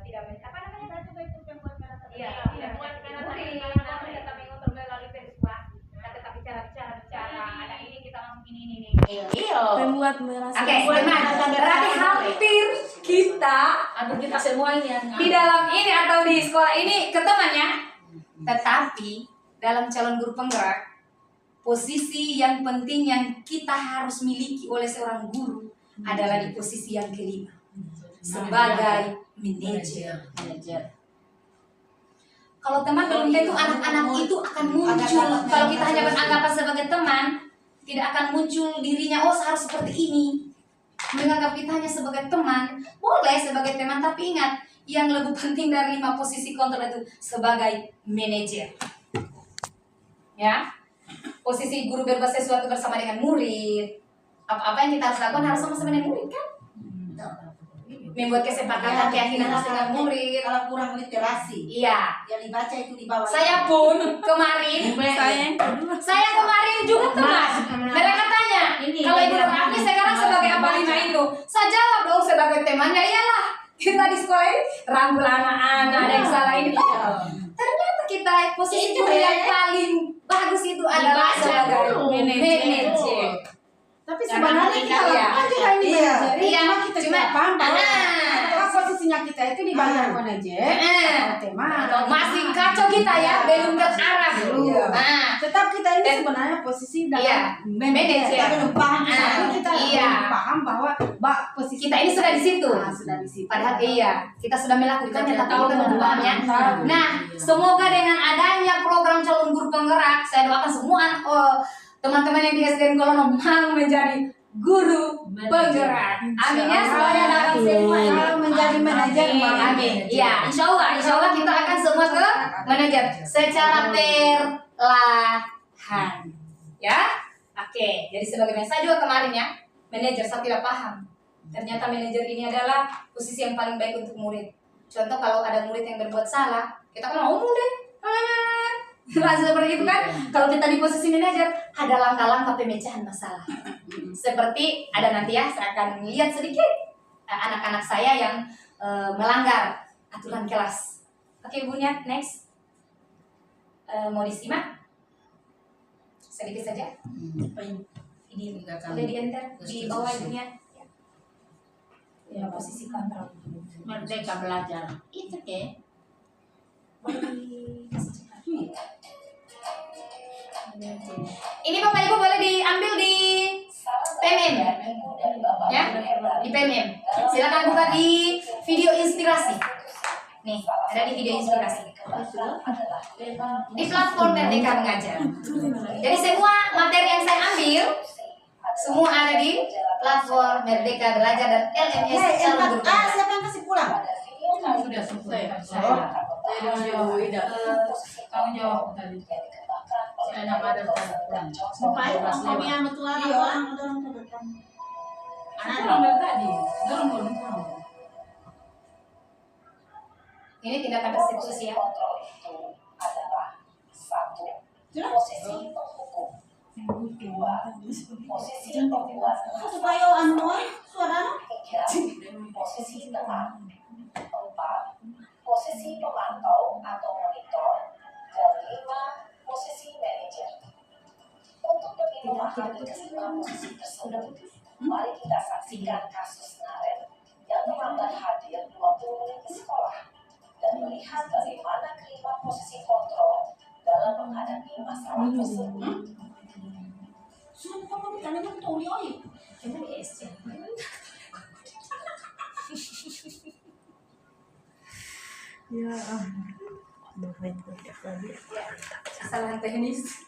tidak apa namanya? Saya juga itu membuat merasa tidak buat murid, namun tetap mengontrol melalui persuasi. Kita tetap bicara. Ada ini kita langsung ini. Membuat merasa. Oke, teman. Berarti hampir kita semuanya di dalam ini atau di sekolah ini ke temannya. Tetapi dalam calon guru penggerak, posisi yang penting yang kita harus miliki oleh seorang guru adalah di posisi yang kelima sebagai manajer. Kalau teman belum tentu anak-anak itu akan muncul. Kalau kita hanya beranggapan sebagai teman, tidak akan muncul dirinya, oh harus seperti ini. Menganggap kita hanya sebagai teman, boleh sebagai teman, tapi ingat, yang lebih penting dari 5 posisi kontrol itu sebagai manajer. Ya. posisi guru berbuat sesuatu bersama dengan murid, apa-apa yang kita harus lakukan harus sama-sama dengan murid kan? Membuat kesepakatan keyakinan harus dengan murid. Kalau kurang literasi, Iya. yang dibaca itu di bawah. Saya pun kemarin, saya kemarin juga teman. Mereka tanya, kalau Ibu Rani sekarang sebagai apa lima itu? Saya jawab dong sebagai temannya, iyalah. Kita di sekolah ini rangkul anak-anak, ada yang salah ini. Ternyata kita posisi guru yang paling bagus itu adalah sebagai manajer. Tapi sebenarnya kita lakukan juga ini manajer. Iya, Cuma kita cuma tidak paham bahwa posisinya kita itu di bagian manajer. masih kacau kita ya, belum ke arah. Tetap kita ini sebenarnya posisi dalam manajer. Kita belum paham. Kita belum paham bahwa posisi kita ini sudah di situ. Sudah di situ. Padahal kita sudah melakukannya tapi kita belum paham ya. Nah, semoga dengan adanya program calon guru penggerak, saya doakan semua teman-teman yang di SDN Kolono mau menjadi guru penggerak. Amin ya, semuanya akan semua menjadi manajer. Amin. Iya, insya Allah kita akan semua ke manajer secara perlahan. Ya, oke. Jadi sebagaimana saya juga kemarin ya, manajer saya tidak paham. Ternyata manajer ini adalah posisi yang paling baik untuk murid. Contoh kalau ada murid yang berbuat salah, kita kan ngomong deh. Langsung seperti itu kan. Kalau kita di posisi manajer, ada langkah-langkah pemecahan masalah. Seperti ada nanti ya, saya akan lihat sedikit anak-anak saya yang melanggar aturan kelas. Oke, Bunya, next. Mau disimak? Sedikit saja. Ini boleh di enter di bawah Bunya. Ya, posisi kontrol. Merdeka belajar. Itu ke? Ini Bapak Ibu boleh diambil di PMM ya, di PMM. Silakan buka di video inspirasi. Nih, ada di video inspirasi. Di platform Merdeka Mengajar. Jadi semua materi yang saya ambil semua ada di platform Merdeka Belajar dan LMS Calon Guru Penggerak. Siapa yang kasih pulang? Sudah selesai. Kamu jawab tadi. Saya nak ada pulang. Bapak kami yang betul orang Anak orang tadi. Dorong. Ini tindakan restitusi ya. Posisi penghukum. Dua, posisi pembuat supaya anu suara. tiga, posisi teman. Empat, posisi pemantau atau monitor. Dan lima, posisi manajer. Untuk lebih memahami keseluruhan posisi tersebut, mari kita saksikan kasus Naren yang terlambat hadir 20 menit di sekolah dan melihat bagaimana kelima posisi kontrol dalam menghadapi masalah tersebut. Sudah kamu bicara dengan Tony oi. Kita di SC. Ya. Kesalahan teknis.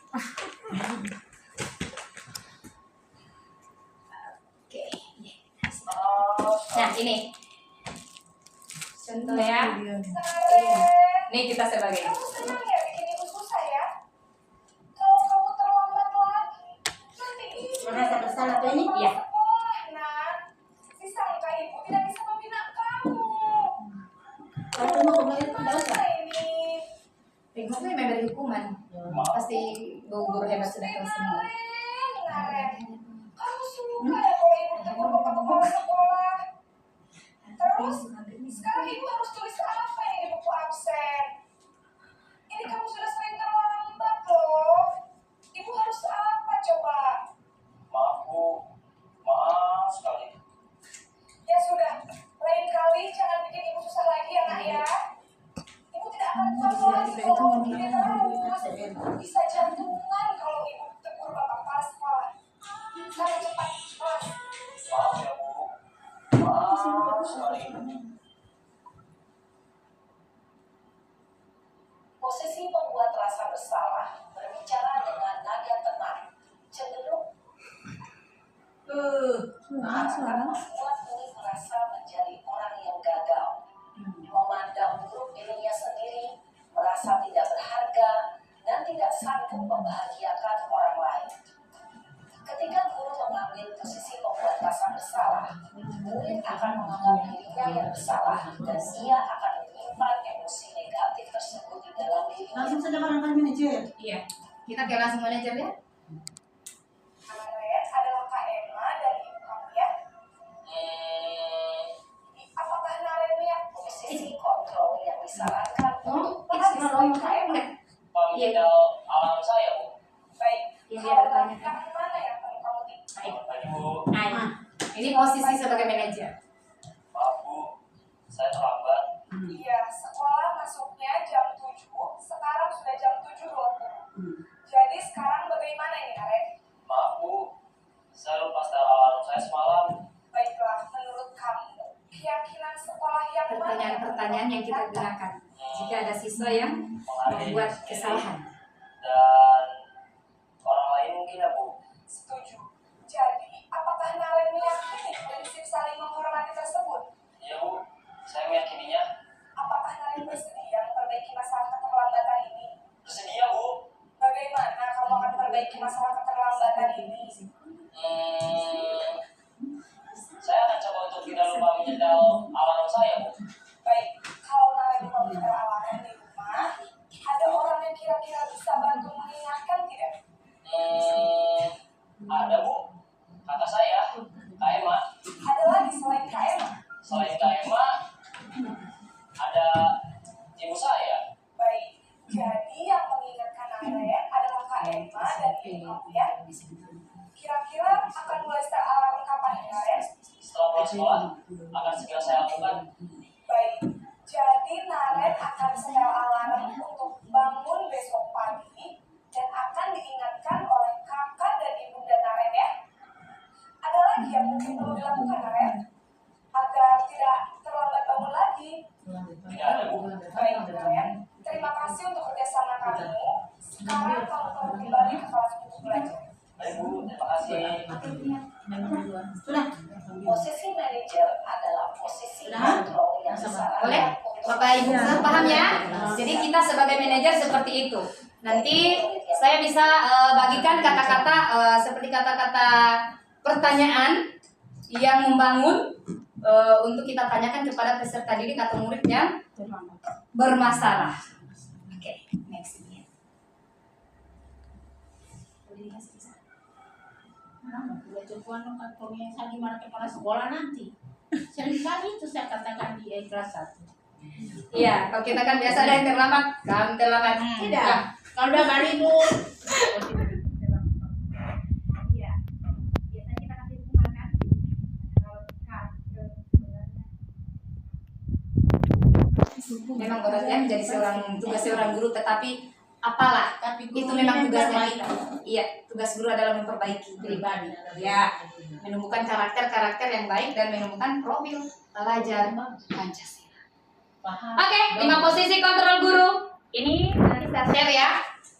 Oke. Nah, ini contoh ya. Ini kita sebagai Kamu senang ya bikin ibu susah ya? Kalau kamu terlambat lagi, nanti ibu Merasa bersalah tuh ini? Iya. Nak, disangka ibu tidak bisa membina kamu. Kalau mau kembali ke dosa. Ini Penghukum memang dari hukuman. Pasti guru hebat sudah kelas semua. Naren, kamu suka ya kalau ibu tegur bapak kepala sekolah? Terus, sekarang ibu harus tulis apa ini di buku absen? Ini kamu sudah sering terlambat loh. Ibu harus apa coba? Maaf Bu, maaf sekali. Ya sudah, lain kali jangan bikin ibu susah lagi ya nak ya. Ibu tidak akan kuat lagi kalau begini terus. Bisa jantungan kalau ibu tegur bapak kepala sekolah. Sekarang cepat kelas. Maaf ya Bu, maaf sekali. Posisi membuat rasa bersalah, berbicara dengan nada tenang, cenderung akan membuat murid merasa menjadi orang yang gagal, memandang buruk dirinya sendiri, merasa tidak berharga, dan tidak sanggup membahagiakan orang marah dan ia akan menyimpan emosi negatif tersebut di dalam dirinya. Langsung saja barangkali manajer. Iya. Kita ke langsung manajer ya. Naret adalah Kak Emma dan ibu kamu ya. Apakah Naret punya posisi kontrol yang disarankan untuk berada selain Kak Emma? Pemodal alam saya, Bu. Baik, Iya, kalau bertanya. tantangan mana yang perlu kamu Baik. Tadi, Bu. Nah, ini posisi sebagai manajer. Maaf, Bu. Saya terlambat. Iya, sekolah masuknya jam 7, sekarang sudah jam 7.20. Jadi sekarang bagaimana ini, Naret? Maaf, Bu. Saya lupa setel alarm saya semalam. Baiklah, menurut kamu, keyakinan sekolah yang mana? Pertanyaan-pertanyaan yang kita gunakan jika ada siswa yang membuat kesalahan. Dan orang lain mungkin ya, Bu. Setuju. Jadi, apakah Naret meyakini prinsip saling menghormati tersebut? Iya, Bu. Saya meyakininya. Apakah Naret bersedia memperbaiki masalah keterlambatan ini? Bersedia, Bu. Bagaimana kamu akan memperbaiki masalah keterlambatan ini? Saya akan coba untuk tidak lupa menyetel alarm saya, Bu. Baik, kalau Naret lupa menyetel alarm di rumah, ada orang yang kira-kira bisa bantu mengingatkan tidak? Ada, Bu. Kakak saya, Kak Emma. Ada lagi selain Kak Emma? Selain Kak Emma, ada ibu saya. Baik, jadi yang mengingatkan Naret adalah Kak Emma dan ibu kamu ya. Kira-kira akan mulai setel alarm kapan ya, Naret? Setelah pulang sekolah, akan segera saya lakukan. Baik, jadi Naret akan setel alarm untuk bangun besok pagi dan akan diingatkan oleh kakak dan ibunda Naret ya. Ada lagi yang mungkin perlu dilakukan, Naret? Agar tidak terlambat bangun lagi. Tidak ada, Bu. Baik, Naret. Terima kasih untuk kerjasama kamu. Sekarang kamu perlu kembali ke kelas untuk belajar. Baik, Bu. Terima kasih. Sudah. Posisi manajer adalah posisi kontrol yang disarankan Boleh? Bapak Ibu paham ya? Jadi kita sebagai manajer seperti itu. Nanti saya bisa bagikan kata-kata seperti kata-kata pertanyaan yang membangun untuk kita tanyakan kepada peserta didik atau murid yang bermasalah. Oke, next ini. Udah cukup kan gimana kepala sekolah nanti. Sering kali itu saya katakan di kelas 1. Iya, kalau kita kan biasa ada yang terlambat, kamu terlambat. Tidak. Kalau udah kali itu Iya. Biasanya kita kasih hukuman kan? Memang berat ya menjadi tugas seorang guru, tetapi apalah tapi itu memang tugasnya kita. Iya, tugas guru adalah memperbaiki pribadi. ya, menemukan karakter-karakter yang baik dan menemukan profil pelajar Pancasila. Paham. Oke, 5 posisi kontrol guru. Ini nanti saya share ya.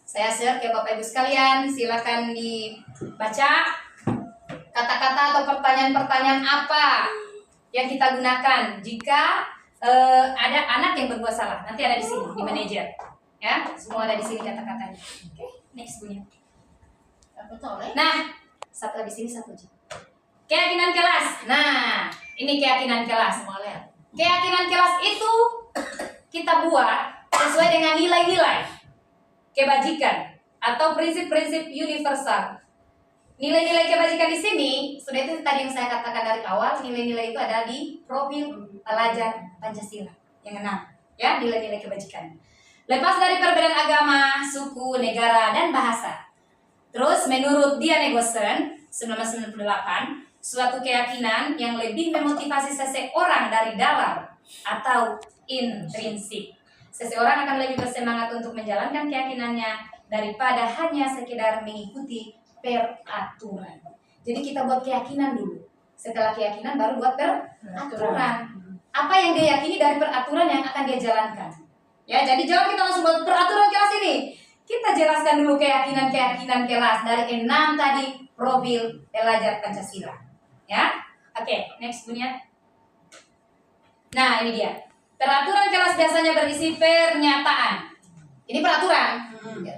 Saya share ke Bapak Ibu sekalian. Silakan dibaca kata-kata atau pertanyaan-pertanyaan apa yang kita gunakan jika ada anak yang berbuat salah. Nanti ada di sini di manajer. Ya, semua ada di sini kata-katanya. Oke, next punya. Apa tuh, Nah, satu habis ini satu aja. Keyakinan kelas. Nah, ini keyakinan kelas. Keyakinan kelas itu kita buat sesuai dengan nilai-nilai kebajikan atau prinsip-prinsip universal. Nilai-nilai kebajikan di sini sudah itu tadi yang saya katakan dari awal, nilai-nilai itu ada di profil pelajar Pancasila yang 6, ya, nilai-nilai kebajikan. Lepas dari perbedaan agama, suku, negara, dan bahasa. Terus menurut Diane Gossen 1998, suatu keyakinan yang lebih memotivasi seseorang dari dalam atau intrinsik. Seseorang akan lebih bersemangat untuk menjalankan keyakinannya daripada hanya sekedar mengikuti peraturan. Jadi kita buat keyakinan dulu. Setelah keyakinan baru buat peraturan. Apa yang dia yakini dari peraturan yang akan dia jalankan. Ya, jadi jangan kita langsung buat peraturan kelas ini. Kita jelaskan dulu keyakinan-keyakinan kelas dari 6 tadi profil pelajar Pancasila. Ya, oke, next punya. Nah, ini dia. Peraturan kelas biasanya berisi pernyataan. Ini peraturan.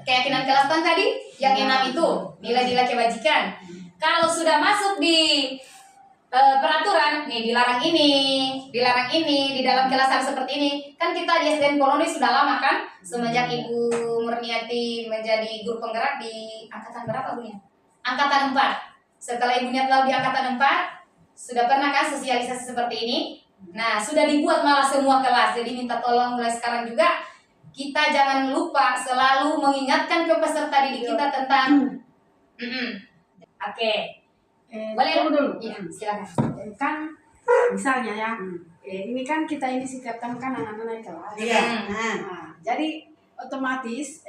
Keyakinan kelas kan tadi yang 6 itu nilai-nilai kebajikan. Kalau sudah masuk di peraturan nih dilarang ini di dalam kelas harus seperti ini. Kan kita di SDN Koloni sudah lama kan, semenjak Ibu Murniati menjadi guru penggerak di angkatan berapa Bu ya? Angkatan 4. Setelah Ibu Niat lalu di angkatan 4, sudah pernah kan sosialisasi seperti ini. Nah, sudah dibuat malah semua kelas. Jadi minta tolong mulai sekarang juga kita jangan lupa selalu mengingatkan ke peserta didik kita tentang Oke. Boleh dulu. Iya, silakan. Kan misalnya ya, ini kan kita ini sikapkan kan anak-anak naik kelas. Iya. Nah, jadi otomatis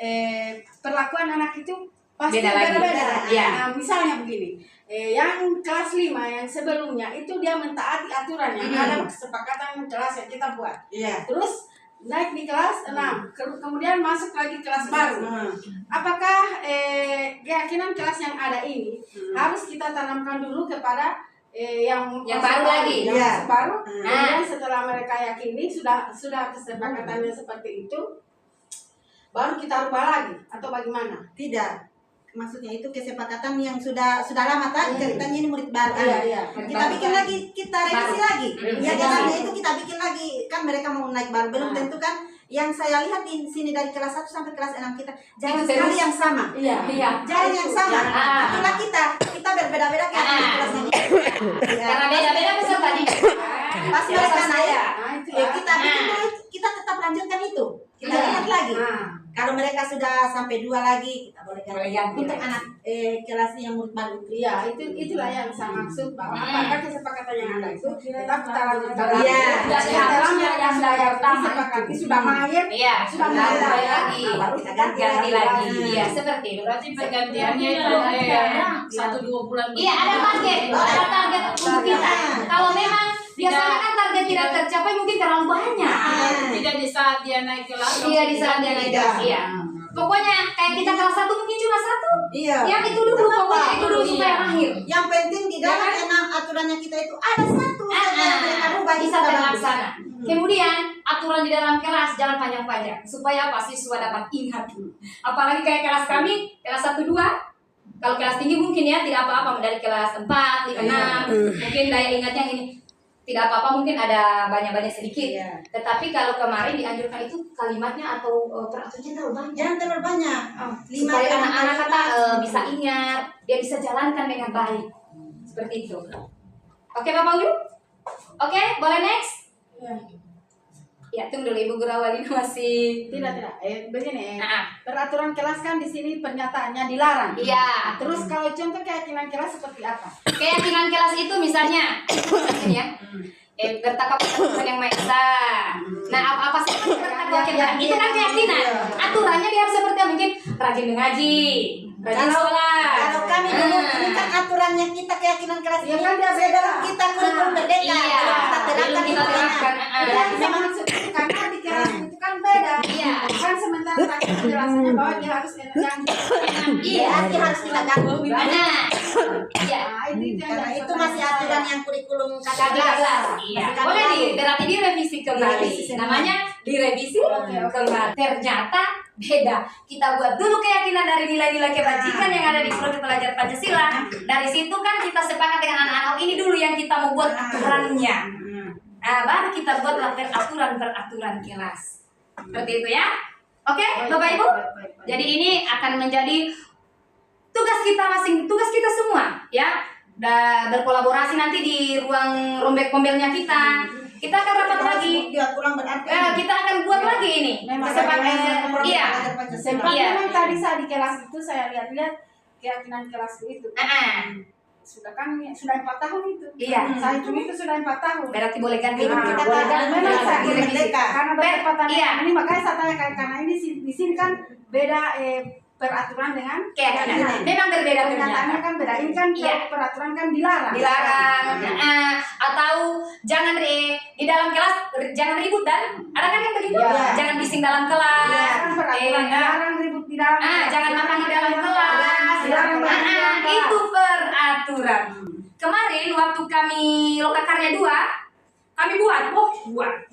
perlakuan anak itu pasti Beda lagi. beda-beda. Iya. Nah, misalnya begini, yang kelas 5 yang sebelumnya itu dia mentaati aturan yang ada kesepakatan kelas yang kita buat. Iya. Terus naik di kelas 6, kemudian masuk lagi kelas baru. Apakah keyakinan kelas yang ada ini harus kita tanamkan dulu kepada yang baru lagi? yang baru. Nah. Kemudian setelah mereka yakini sudah kesepakatannya seperti itu, baru kita rubah lagi atau bagaimana? Tidak. Maksudnya itu kesepakatan yang sudah lama tadi ceritanya ini murid baru. Iya. Kita bikin lagi, kita revisi lagi. Ya Iya. jalannya itu kita bikin lagi. Kan mereka mau naik baru belum tentu kan. Yang saya lihat di sini dari kelas 1 sampai kelas 6 kita jalan Itu sekali terus. yang sama. Iya. Jalan yang sama. Ah. Itulah kita berbeda-beda kayak di kelasnya. Ya. Karena beda-beda peserta didik. Pas mereka naik, Nah, itu ya kita bikin dulu, kita tetap lanjutkan itu. Kita lihat lagi. Nah. Kalau mereka sudah sampai 2 lagi, kita boleh Boleh ganti. ganti. Untuk anak kelas yang murid baru. Iya, itulah yang saya maksud bahwa apakah kesepakatan yang ada itu tetap kita lanjutkan. Iya. Jadi dalamnya yang sudah disepakati sudah mahir, Iya, sudah mulai mulai lagi. Baru kita ganti Ganti lagi. lagi. Iya, seperti itu. Berarti pergantiannya itu 1-2 bulan. Iya, ada target untuk kita. Kalau memang biasanya kan target tidak tercapai mungkin terlalu banyak. Tidak di saat dia naik kelas. Iya, di saat dia naik kelas. Iya. Pokoknya kayak kita kelas 1 mungkin cuma 1. Iya. Yang itu dulu, Kenapa? pokoknya itu dulu supaya Iya. mahir. Yang penting di dalam enam aturannya kita itu ada satu saja yang mereka rubah Bisa sudah bagus. terlaksana. Kemudian aturan di dalam kelas jangan panjang-panjang supaya apa siswa dapat ingat dulu. Apalagi kayak kelas kami, kelas 1 2. Kalau kelas tinggi mungkin ya tidak apa-apa dari kelas 4, 5, 6. Mungkin daya ingatnya ini tidak apa-apa, mungkin ada banyak-banyak sedikit. Iya. Tetapi kalau kemarin dianjurkan itu kalimatnya atau peraturannya terlalu banyak. Jangan terlalu banyak. Lima Supaya kalimat. anak-anak kata bisa ingat, dia bisa jalankan dengan baik. Seperti itu. Oke Bapak Ulu? Oke, boleh next? Ya, tunggu dulu Ibu Gurawalina masih. Tidak. Begini. Nah, Peraturan kelas kan di sini pernyataannya dilarang. iya. Terus kalau contoh keyakinan kelas seperti apa? Keyakinan kelas itu misalnya ini ya. Bertakwa pada Tuhan yang Maha Esa. Nah, apa sih yang bertakwa kepada? Itu kan keyakinan. Aturannya dia harus seperti apa? Mungkin rajin mengaji, rajin sholat. Kalau kami dulu ini kan aturannya kita keyakinan kelas Ya ini kan dia beda. sebelum kita kurikulum merdeka. Iya. Kalau kita Belum terapkan kita itu terapkan. Ya, saya maksud itu karena di kelas itu kan beda. Iya. Kan sementara tadi penjelasannya bahwa dia harus yang Iya. Berarti harus kita ganggu. Nah, iya. itu yang Karena jadi itu masih pertanyaan aturan saya. yang kurikulum Kakak kelas. Iya. Boleh berarti direvisi kembali. Direvisi kembali. Namanya direvisi kembali. Ternyata beda. Kita buat dulu keyakinan dari nilai-nilai kebajikan yang ada di produk pelajar Pancasila. Dari situ kan kita sepakat dengan anak-anak ini dulu yang kita mau buat aturannya. Nah, baru kita buatlah peraturan kelas. Seperti itu ya. Oke, Bapak Ibu. Jadi ini akan menjadi tugas kita semua ya. Berkolaborasi nanti di ruang rombek-rombelnya kita. Kita akan rapat lagi. Dia kurang berarti. Kita akan buat lagi ini. Memang Kesepakatan. Iya. Sempat Iya. memang tadi saya di kelas itu saya lihat keyakinan kelasku itu. Sudah 4 tahun itu. Iya. Saya hitung itu sudah 4 tahun. Berarti boleh ganti. Belum kita boleh kan memang saya direvisi. direvisi. Karena bertepatan Iya. ini makanya saya tanya karena ini di sini kan beda peraturan dengan Keyakinan. Memang berbeda pernyataannya ternyata. kan beda. Ini kan Iya. peraturan kan dilarang. Dilarang. Atau jangan di dalam kelas jangan ribut dan ada kan yang begitu? Iya. Jangan bising dalam kelas. Iya, kan peraturan dilarang ribut di dalam. Jangan makan di dalam kelas. Dilarang makan di dalam kelas. Itu peraturan. Kemarin waktu kami Lokakarya 2, kami buat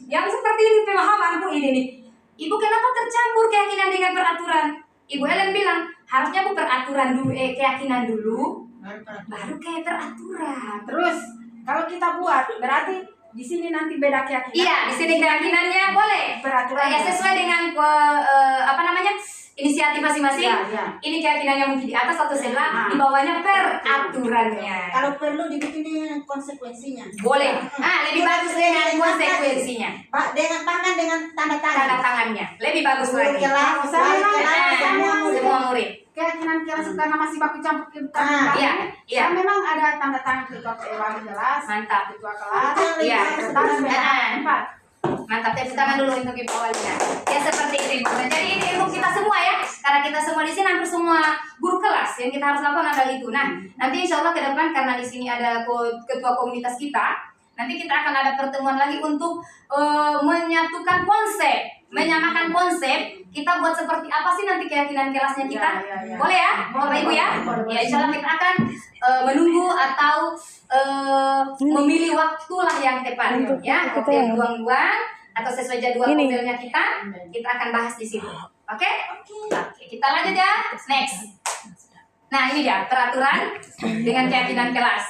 yang seperti ini pemahaman Bu ini nih. Ibu kenapa tercampur keyakinan dengan peraturan? Ibu Ellen bilang harusnya Bu peraturan dulu, keyakinan dulu, baru kayak peraturan. Terus Kalau kita buat berarti di sini nanti beda keyakinan. Iya, di sini keyakinannya boleh. Peraturan. Ya sesuai dengan apa namanya? Inisiatif masing-masing. Ya. Ini keyakinannya mungkin di atas atau sebelah, di bawahnya peraturannya. Kalau perlu dibikin konsekuensinya. Boleh. Lebih bagus dengan konsekuensinya. Pak, bahkan dengan tanda Tanda tangan. tangannya. Lebih bagus Guru lagi. kelas, wali kelas, semua murid. Semua murid. Keyakinan kelas karena masih baku campur kita. Iya, iya. Memang ada tanda tangan ketua wali kelas, Mantap. ketua kelas. Iya. Dan beda tempat. Mantap, tepuk tangan dulu untuk ibu awalnya. Ya seperti itu ibu. Nah, jadi ini untuk kita semua ya, karena kita semua di sini hampir semua guru kelas yang kita harus lakukan adalah itu. Nah, nanti insya Allah ke depan karena di sini ada ketua komunitas kita, nanti kita akan ada pertemuan lagi untuk menyatukan konsep, menyamakan konsep. Kita buat seperti apa sih nanti keyakinan kelasnya kita? Ya. Boleh ya, Bapak Ibu ya? Ya insya Allah kita akan menunggu atau memilih waktulah yang tepat ya. Oke, buang-buang atau sesuai jadwal mobilnya kita akan bahas di situ. Oke? Oke, kita lanjut ya. Next. Nah, ini dia peraturan dengan keyakinan kelas.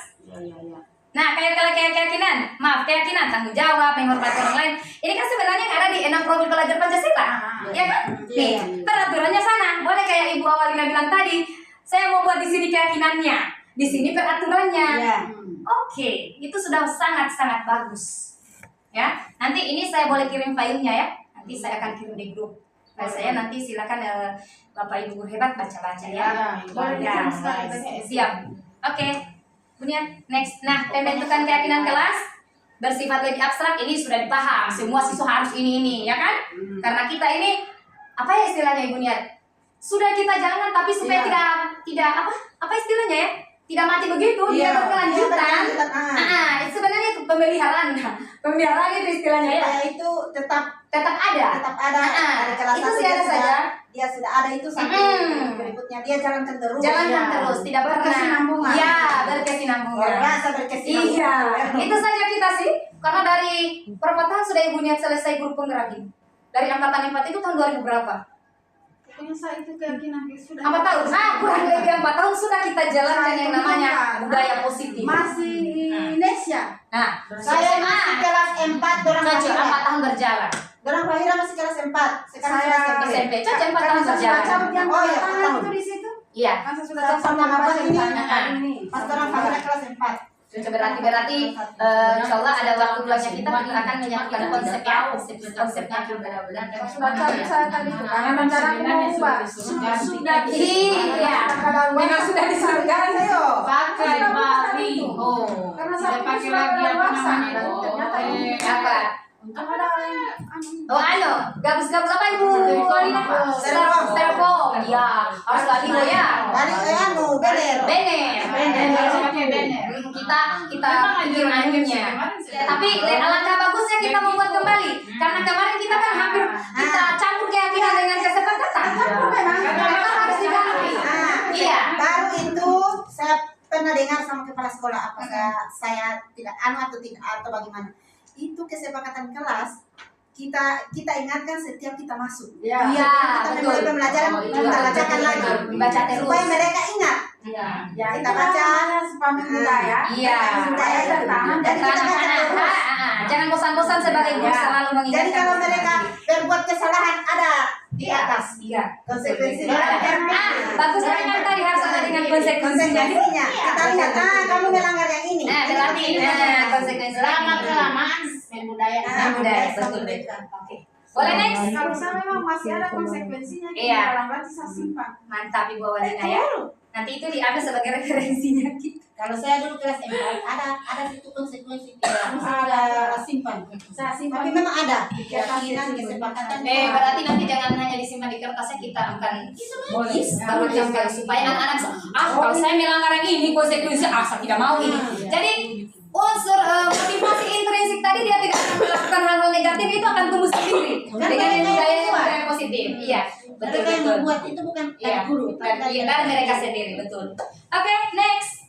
Nah, keyakinan, tanggung jawab, menghormati orang lain. Ini kan sebenarnya ada di 6 profil pelajar Pancasila. Ya kan? Nih, peraturannya sana. Boleh kayak Ibu Awalina bilang tadi, saya mau buat di sini keyakinannya, di sini peraturannya. Oke, itu sudah sangat-sangat bagus. Ya, nanti ini saya boleh kirim filenya ya. Nanti saya akan kirim di grup. Nah, saya nanti silakan Bapak Ibu guru hebat baca-baca ya. Boleh Ya, siap. Oke. Kemudian next, nah pembentukan keyakinan kelas bersifat lebih abstrak ini sudah dipaham. Semua siswa harus ini ya kan? Karena kita ini apa ya istilahnya Ibu Niat? Sudah kita jalankan tapi supaya tidak apa istilahnya ya? Tidak mati begitu, dia berkelanjutan. Itu sebenarnya itu pemeliharaan. Pemeliharaan itu istilahnya ya. Supaya itu tetap ada. Ada kelas Itu satu sih ada saja. Dia sudah ada itu sampai berikutnya dia jalankan terus. Jalankan terus, tidak pernah. Berkesinambungan. Ya, berkesinambungan. Biasa berkesinambungan. Iya, itu saja kita sih. Karena dari berapa tahun sudah Ibu Niat selesai guru penggerak ini? Dari angkatan 4 itu tahun 2000 berapa? Pokoknya saya itu keyakinan sudah 4 tahun. Kurang lebih 4 tahun sudah kita jalankan yang namanya budaya positif. masih Indonesia. Nah, Saya masih kelas 4 dorang Cocok Fahira. 4 tahun berjalan. Dorang Fahira masih kelas 4. Sekarang Saya kelas SMP. Cocok 4 tahun berjalan. Oh iya, 4 tahun. itu di situ. Iya. Kan saya sudah Sama tahu sama apa ini? ini. Pas dorang Fahira kelas 4. Berarti insya Allah ada waktu luangnya kita akan menyatukan konsepnya kita benar-benar Sudah tahu saya tadi itu karena rencana aku mau ubah. Sudah iya memang sudah disurgan Pakai baliho. Karena saya pakai sudah lagi apa dewasa, namanya dan itu? ternyata apa ada gabus apa Ibu Alina? Styrofoam ya harus baliho ya Dari beler. bener Pakai banner. kita pikir akhirnya tapi alangkah bagusnya kita membuat kembali karena kemarin kita kan hampir kita campur keyakinan dengan kesepakatan karena harus diganti iya Baru itu saya pernah dengar sama kepala sekolah apa saya tidak atau tidak atau bagaimana. Itu kesepakatan kelas kita ingatkan setiap kita masuk. Ya. Kita betul. mulai pembelajaran kita bacakan lagi Dibaca terus. supaya mereka ingat. Iya. Ya, Kita itu baca. namanya supaya budaya. Iya. Budaya dan tangan. Jadi kita baca terus. Jangan bosan-bosan sebagai guru Ya. selalu mengingatkan. Jadi kalau mereka berbuat kesalahan ada di atas Iya. konsekuensinya. Bagus dengan tadi harus ada dengan konsekuensinya. Konsekuensinya kita lihat kamu melanggar yang ini. Nah, berarti konsekuensi Lama-kelamaan budaya. budaya betul. Oke. Boleh next? Kalau saya memang masih ada konsekuensinya di Iya. dalam berarti saya simpan. Mantap Ibu Awalina ya. Nanti itu diambil sebagai referensinya kita. Kalau saya dulu kelas 4 ada situ konsekuensi harus ada simpan. Saya simpan. Tapi memang ada keyakinan kesepakatan. Berarti nanti jangan hanya disimpan di kertasnya, kita akan tulis baru diambil supaya anak-anak kalau saya melanggar yang ini konsekuensi saya tidak mau ini. Jadi unsur motivasi intrinsik tadi dia tidak akan melakukan hal-hal negatif itu akan tumbuh sendiri dengan budaya positif. Iya, betul Mereka yang betul. membuat itu bukan Iya, guru, dan mereka sendiri betul. Oke, next.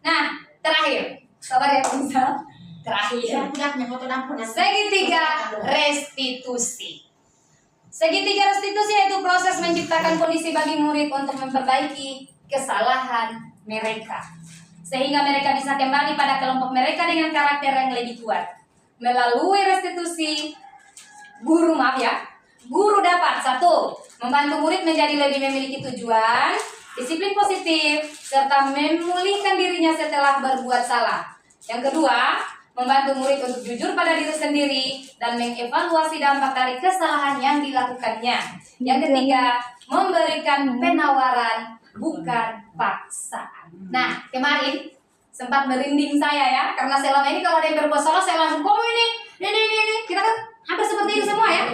Nah, terakhir, sabar ya pemirsa. Terakhir. Yang punya foto dapur. Segitiga restitusi. Segitiga restitusi yaitu proses menciptakan kondisi bagi murid untuk memperbaiki kesalahan mereka. sehingga mereka bisa kembali pada kelompok mereka dengan karakter yang lebih kuat. Melalui restitusi, guru dapat 1. Membantu murid menjadi lebih memiliki tujuan, disiplin positif, serta memulihkan dirinya setelah berbuat salah. Yang kedua, membantu murid untuk jujur pada diri sendiri dan mengevaluasi dampak dari kesalahan yang dilakukannya. Yang ketiga, memberikan penawaran, bukan paksaan. Nah, kemarin sempat merinding saya ya, karena selama ini kalau ada yang berbuat salah saya langsung kamu ini, kita kan hampir seperti itu semua ya.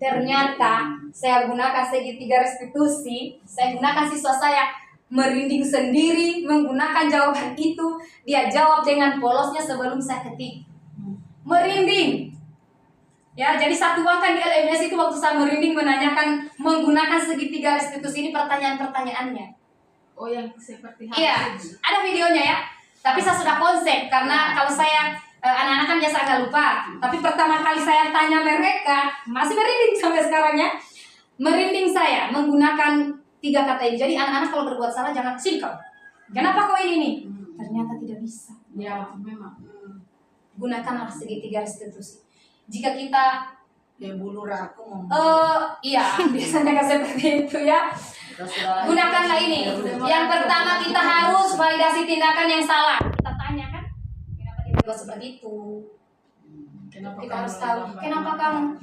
Ternyata saya gunakan segitiga restitusi, saya gunakan siswa saya merinding sendiri menggunakan jawaban itu. Dia jawab dengan polosnya sebelum saya ketik. Merinding. Ya, jadi satu kan di LMS itu waktu saya merinding menanyakan menggunakan segitiga restitusi ini pertanyaan-pertanyaannya. Oh, yang seperti Iya, ada videonya ya. Tapi saya sudah konsep karena kalau saya anak-anak kan biasa agak lupa. Tapi pertama kali saya tanya mereka masih merinding sampai sekarang ya. Merinding saya menggunakan 3 kata ini. Jadi anak-anak kalau berbuat salah jangan singkau. Kenapa kau ini nih? Ternyata tidak bisa. Ya, memang. Gunakanlah segitiga restitusi. Jika kita bulu raku iya biasanya kan seperti itu ya. Gunakanlah ini. Yang pertama kita harus validasi tindakan yang salah. Kita tanya kan, kenapa dia berbuat seperti itu? Kita harus tahu kenapa kamu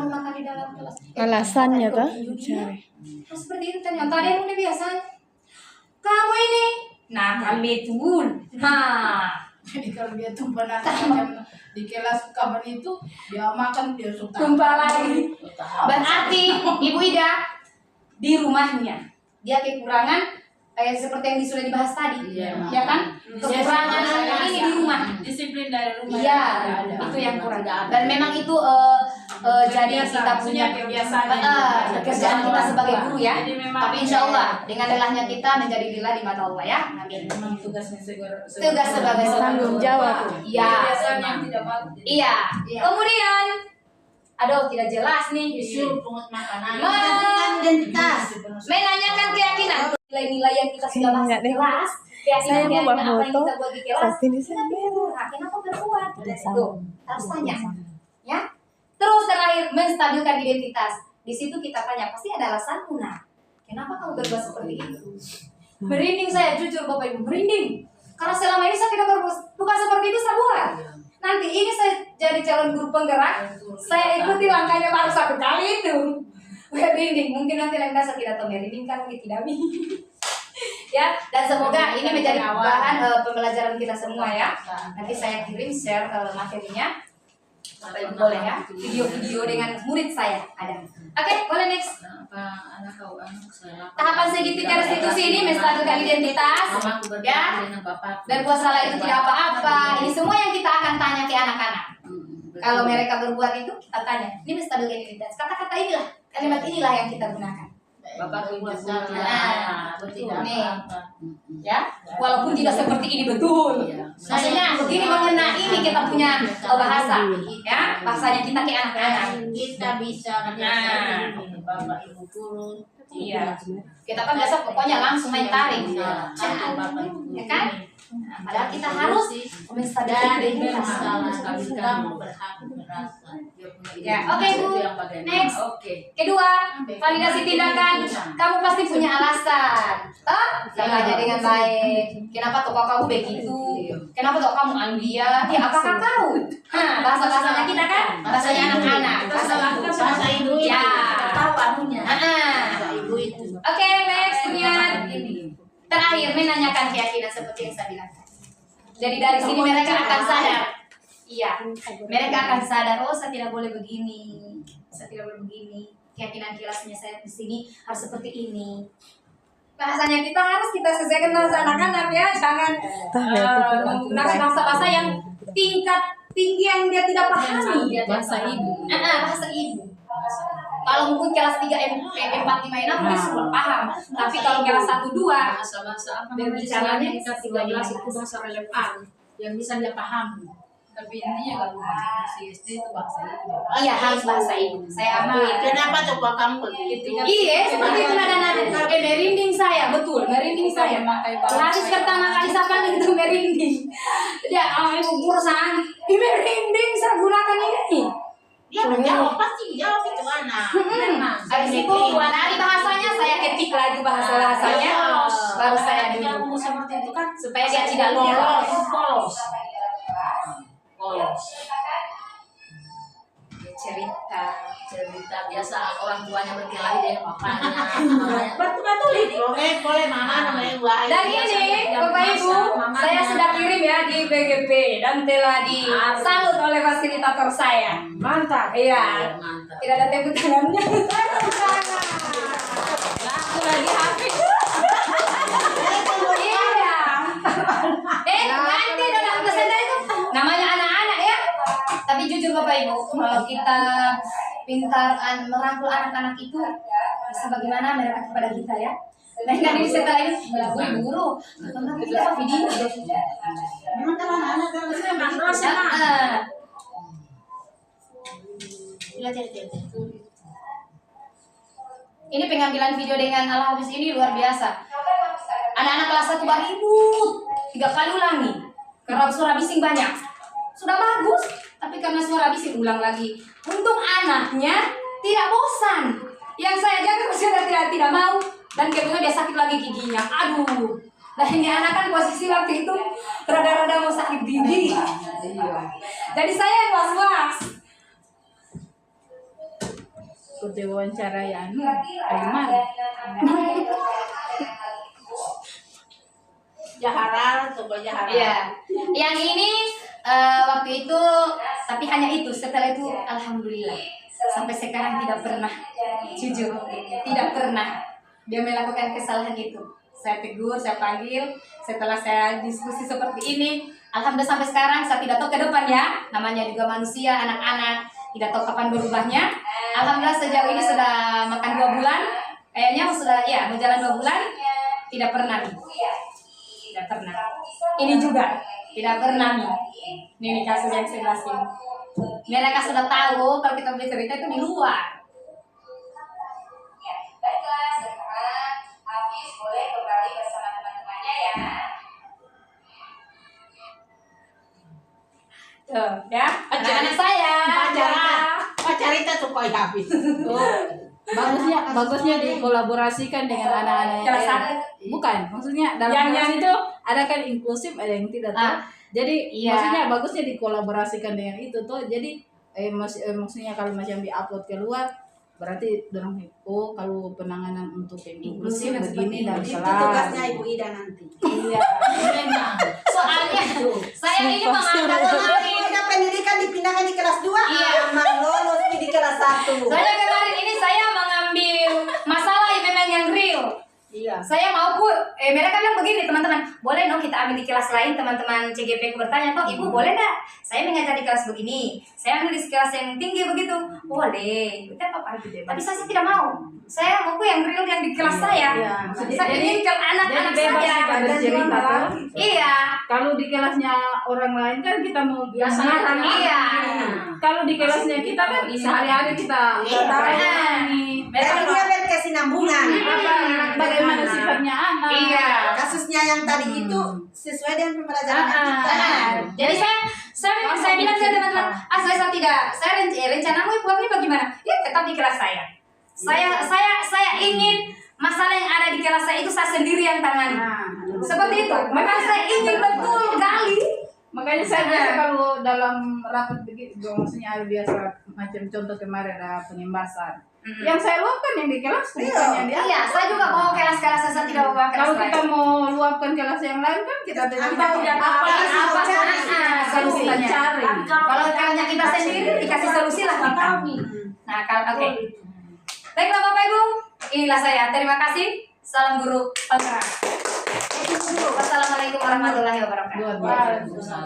makan di dalam kelas. Alasannya tuh Seperti itu ternyata dia udah biasa. Kamu ini nakal betul. Jadi kalau dia tumpah nakal di kelas kapan itu dia makan dia suka tumpah lagi. Berarti Ibu Ida di rumahnya dia kekurangan seperti yang sudah dibahas tadi, ya kan? Kekurangan ini di rumah. Disiplin dari rumah. Iya, itu yang kurang. Dan memang itu jadi kita punya pekerjaan kita sebagai guru ya. Tapi insya Allah dengan lelahnya kita menjadi lillah di mata Allah ya. Memang tugasnya Tugas sebagai tanggung jawab. Iya. yang tidak bagus. Iya. Kemudian, aduh tidak jelas nih. Disuruh pungut makanan. identitas. Menanyakan keyakinan, nilai-nilai yang kita sudah bahas di kelas, Saya mau keyakinan apa yang foto kita buat di kelas, saat ini kita saya pikir, kenapa berbuat? Tuh, harus tanya, ya. Terus terakhir menstabilkan identitas. Di situ kita tanya, pasti ada alasanmu nah. Kenapa kamu berbuat seperti itu? Merinding saya jujur Bapak Ibu, merinding. Karena selama ini saya tidak berbuat bukan seperti itu saya buat. Nanti ini saya jadi calon guru penggerak, saya ikuti langkahnya baru 1 kali itu. Merinding, mungkin nanti lain saya tidak tahu merinding kan mungkin tidak ya, dan semoga ini menjadi bahan pembelajaran kita semua ya. Nanti saya kirim share materinya. Bapak Ibu boleh ya, video-video dengan murid saya ada. Oke, boleh next. Tahapan segitiga restitusi ini menstabilkan identitas, ya. Berbuat salah itu tidak apa-apa. Ini semua yang kita akan tanya ke anak-anak. Kalau mereka berbuat itu, kita tanya. Ini menstabilkan identitas. Kata-kata inilah, kalimat inilah yang kita gunakan. Bapak berbuat salah. Betul nih. Ya, walaupun tidak seperti ini betul. Maksudnya begini mengenai ini kita punya bahasa, ya, bahasanya kita ke anak-anak. Kita bisa Bapak Ibu guru. Iya. Kita kan biasa pokoknya langsung main tarik. Ya kan? Padahal kita harus menstabilkan identitas. Kamu berhak merasa. Ya, oke Bu. Next. Kedua, validasi tindakan. Kamu pasti punya alasan. Toh? Tanya dengan baik. Kenapa tokoh kamu begitu? Kenapa tokoh kamu ambia? Ya, apakah tahu? Nah, bahasa-bahasanya kita kan? Bahasanya anak-anak. Bahasa ibu itu. Ya. Tahu anunya. Bahasa ibu itu. Oke, next kemudian terakhir menanyakan keyakinan seperti yang saya bilang. Jadi dari sini mereka akan sadar. Iya, mereka akan sadar. Oh, saya tidak boleh begini. Saya tidak boleh begini. Keyakinan kelasnya saya di sini harus seperti ini. Bahasanya kita harus kita sesuaikan bahasa anak-anak ya. Jangan menggunakan bahasa-bahasa yang tingkat tinggi yang dia tidak pahami. Bahasa ibu. Bahasa ibu. Kalau mungkin kelas 3 4 5 6 mungkin sudah paham. Tapi kalau kelas 1 2 bahasa apa berbicaranya kita 13 itu bahasa relevan yang bisa dia pahami. Tapi intinya kalau masih di SD itu bahasa ibu. Iya, harus bahasa ibu. Saya akui. Kenapa coba kamu begitu? Iya, seperti itu nada-nada. Merinding saya, betul, merinding saya. Habis pertama kali saya panggil itu merinding. Dia, ibu perusahaan, ini merinding, saya gunakan ini. Dia menjawab, pasti jawab itu anak. Habis itu, dari bahasanya saya ketik lagi bahasanya, baru saya dulu. Seperti itu kan Supaya dia tidak lolos. polos. Cerita Biasa orang tuanya berkelahi dengan bapaknya. Betul itu. Boleh mama namanya gua. Dan ini, Bapak Ibu, saya sudah kirim ya di BGP dan telah disalut oleh fasilitator saya. Mantap. Iya. Mantap. Tidak ada tepuk tangannya. Laku lagi habis. Iya. Nanti dalam peserta itu namanya anak-anak ya. Tapi jujur Bapak Ibu, kalau kita pintar merangkul anak-anak itu bisa bagaimana mereka kepada kita ya. Nah ini setelah ini guru, tentang kita apa video. Memang kalau anak-anak Ini pengambilan video dengan Al Habis ini luar biasa. Anak-anak kelas 1 ribut 3 kali ulangi karena suara bising banyak. Sudah bagus, tapi karena suara bising ulang lagi. Untung anaknya tidak bosan. Yang saya jaga sudah tidak mau dan kebetulan dia sakit lagi giginya. Aduh. Nah ini anak kan posisi waktu itu rada-rada mau sakit gigi. Jadi saya yang was-was. Seperti wawancara ya Aiman. Jaharal, coba jaharal. Iya. Yang ini waktu itu tapi hanya itu. Setelah itu alhamdulillah sampai sekarang tidak pernah, jujur tidak pernah dia melakukan kesalahan itu. Saya tegur, saya panggil. Setelah saya diskusi seperti ini, alhamdulillah sampai sekarang saya tidak tahu ke depan ya. Namanya juga manusia, anak-anak tidak tahu kapan berubahnya. Alhamdulillah sejauh ini sudah makan 2 bulan. Kayaknya sudah ya mau jalan 2 bulan. Tidak pernah nih. Tidak pernah. Ini juga tidak pernah nih. Ini kasus yang saya jelasin. Mereka sudah tahu kalau kita bercerita itu di luar. Baiklah, sekarang Hafiz boleh kembali bersama teman-temannya ya. Tuh, ya, anak-anak saya. Pacarita tuh koi habis. Bagusnya dikolaborasikan dengan anak-anak yang Kelas lain. Bukan, maksudnya dalam Yang kelas itu ada kan inklusif, ada yang tidak tuh. Jadi iya. maksudnya bagusnya dikolaborasikan dengan itu tuh. Jadi maksudnya kalau macam diupload keluar berarti dorong kalau penanganan untuk yang inklusif begini dan itu kelas. tugasnya Ibu Ida nanti. Iya. Soalnya saya ini mengangkat kemarin. Ibu Ida pendidikan dipindahkan di kelas 2. Iya. Memang lolos di kelas 1. Soalnya kemarin ini saya mengambil masalah yang memang yang real. Iya. Saya mau mereka bilang begini teman-teman, boleh dong kita ambil di kelas lain. Teman-teman CGP bertanya, toh ibu boleh nggak? Saya mengajar di kelas begini, saya ambil di kelas yang tinggi begitu, boleh. Kita apa? Tapi saya sih tidak mau. Saya mau yang real yang di kelas saya. Saya ingin ke anak-anak saya. Bercerita tuh. Iya. Kalau di kelasnya orang lain kan kita mau biasa. Iya. Kalau di kelasnya kita kan sehari-hari kita tahu nih. Jadi dia berkesinambungan. Bagaimana sifatnya anak. Iya. Kasusnya yang tadi itu sesuai dengan pembelajaran kita. Jadi saya bilang ke teman-teman, saya tidak, rencanamu ibu ini bagaimana? Ya tetap di kelas saya. Saya ingin masalah yang ada di kelas saya itu saya sendiri yang tangani. Seperti itu. Maka saya ingin betul gali. Makanya saya biasa kalau dalam rapat begitu, maksudnya ada biasa macam contoh kemarin ada pengembasan. Yang saya luapkan yang di kelas, bukan yang di atas. Iya, saya juga mau kelas-kelas saya tidak mau kelas Kalau lain. kita mau luapkan kelas yang lain kan kita tidak tahu apa solusi kita cari. Kalau kelasnya kita sendiri dikasih solusi lah kita. Nah, kalau oke. Baiklah Bapak Ibu, inilah saya. Terima kasih. Salam guru penggerak. Wassalamualaikum warahmatullahi wabarakatuh. Luar biasa.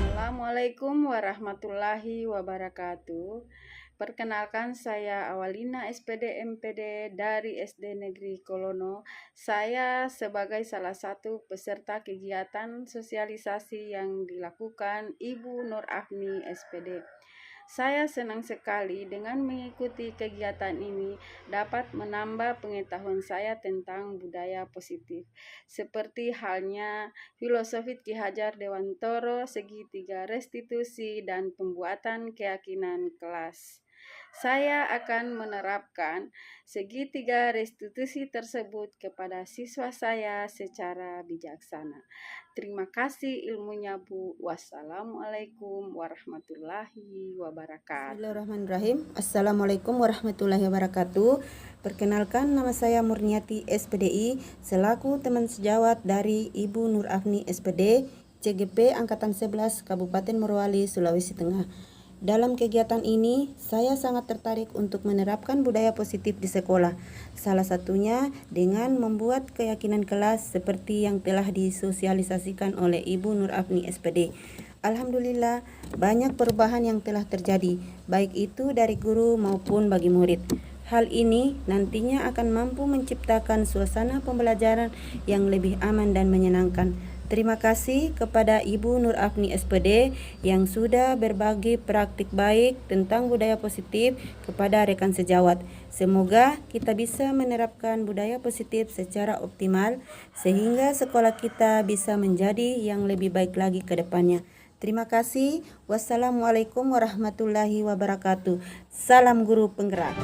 Assalamualaikum warahmatullahi wabarakatuh. Perkenalkan, saya Awalina SPD MPD dari SD Negeri Kolono. Saya sebagai salah satu peserta kegiatan sosialisasi yang dilakukan Ibu Nur Afni SPD. Saya senang sekali dengan mengikuti kegiatan ini dapat menambah pengetahuan saya tentang budaya positif. Seperti halnya filosofi Ki Hajar Dewantoro, segitiga restitusi, dan pembuatan keyakinan kelas. Saya akan menerapkan segitiga restitusi tersebut kepada siswa saya secara bijaksana. Terima kasih ilmunya, Bu. Wassalamualaikum warahmatullahi wabarakatuh. Bismillahirrahmanirrahim. Assalamualaikum warahmatullahi wabarakatuh. Perkenalkan, nama saya Murniati SPDI selaku teman sejawat dari Ibu Nur Afni SPD CGP Angkatan 11 Kabupaten Morowali, Sulawesi Tengah. Dalam kegiatan ini, saya sangat tertarik untuk menerapkan budaya positif di sekolah. Salah satunya dengan membuat keyakinan kelas seperti yang telah disosialisasikan oleh Ibu Nur Afni SPD. Alhamdulillah, banyak perubahan yang telah terjadi, baik itu dari guru maupun bagi murid. Hal ini nantinya akan mampu menciptakan suasana pembelajaran yang lebih aman dan menyenangkan. Terima kasih kepada Ibu Nur Afni SPD yang sudah berbagi praktik baik tentang budaya positif kepada rekan sejawat. Semoga kita bisa menerapkan budaya positif secara optimal sehingga sekolah kita bisa menjadi yang lebih baik lagi ke depannya. Terima kasih. Wassalamualaikum warahmatullahi wabarakatuh. Salam guru penggerak.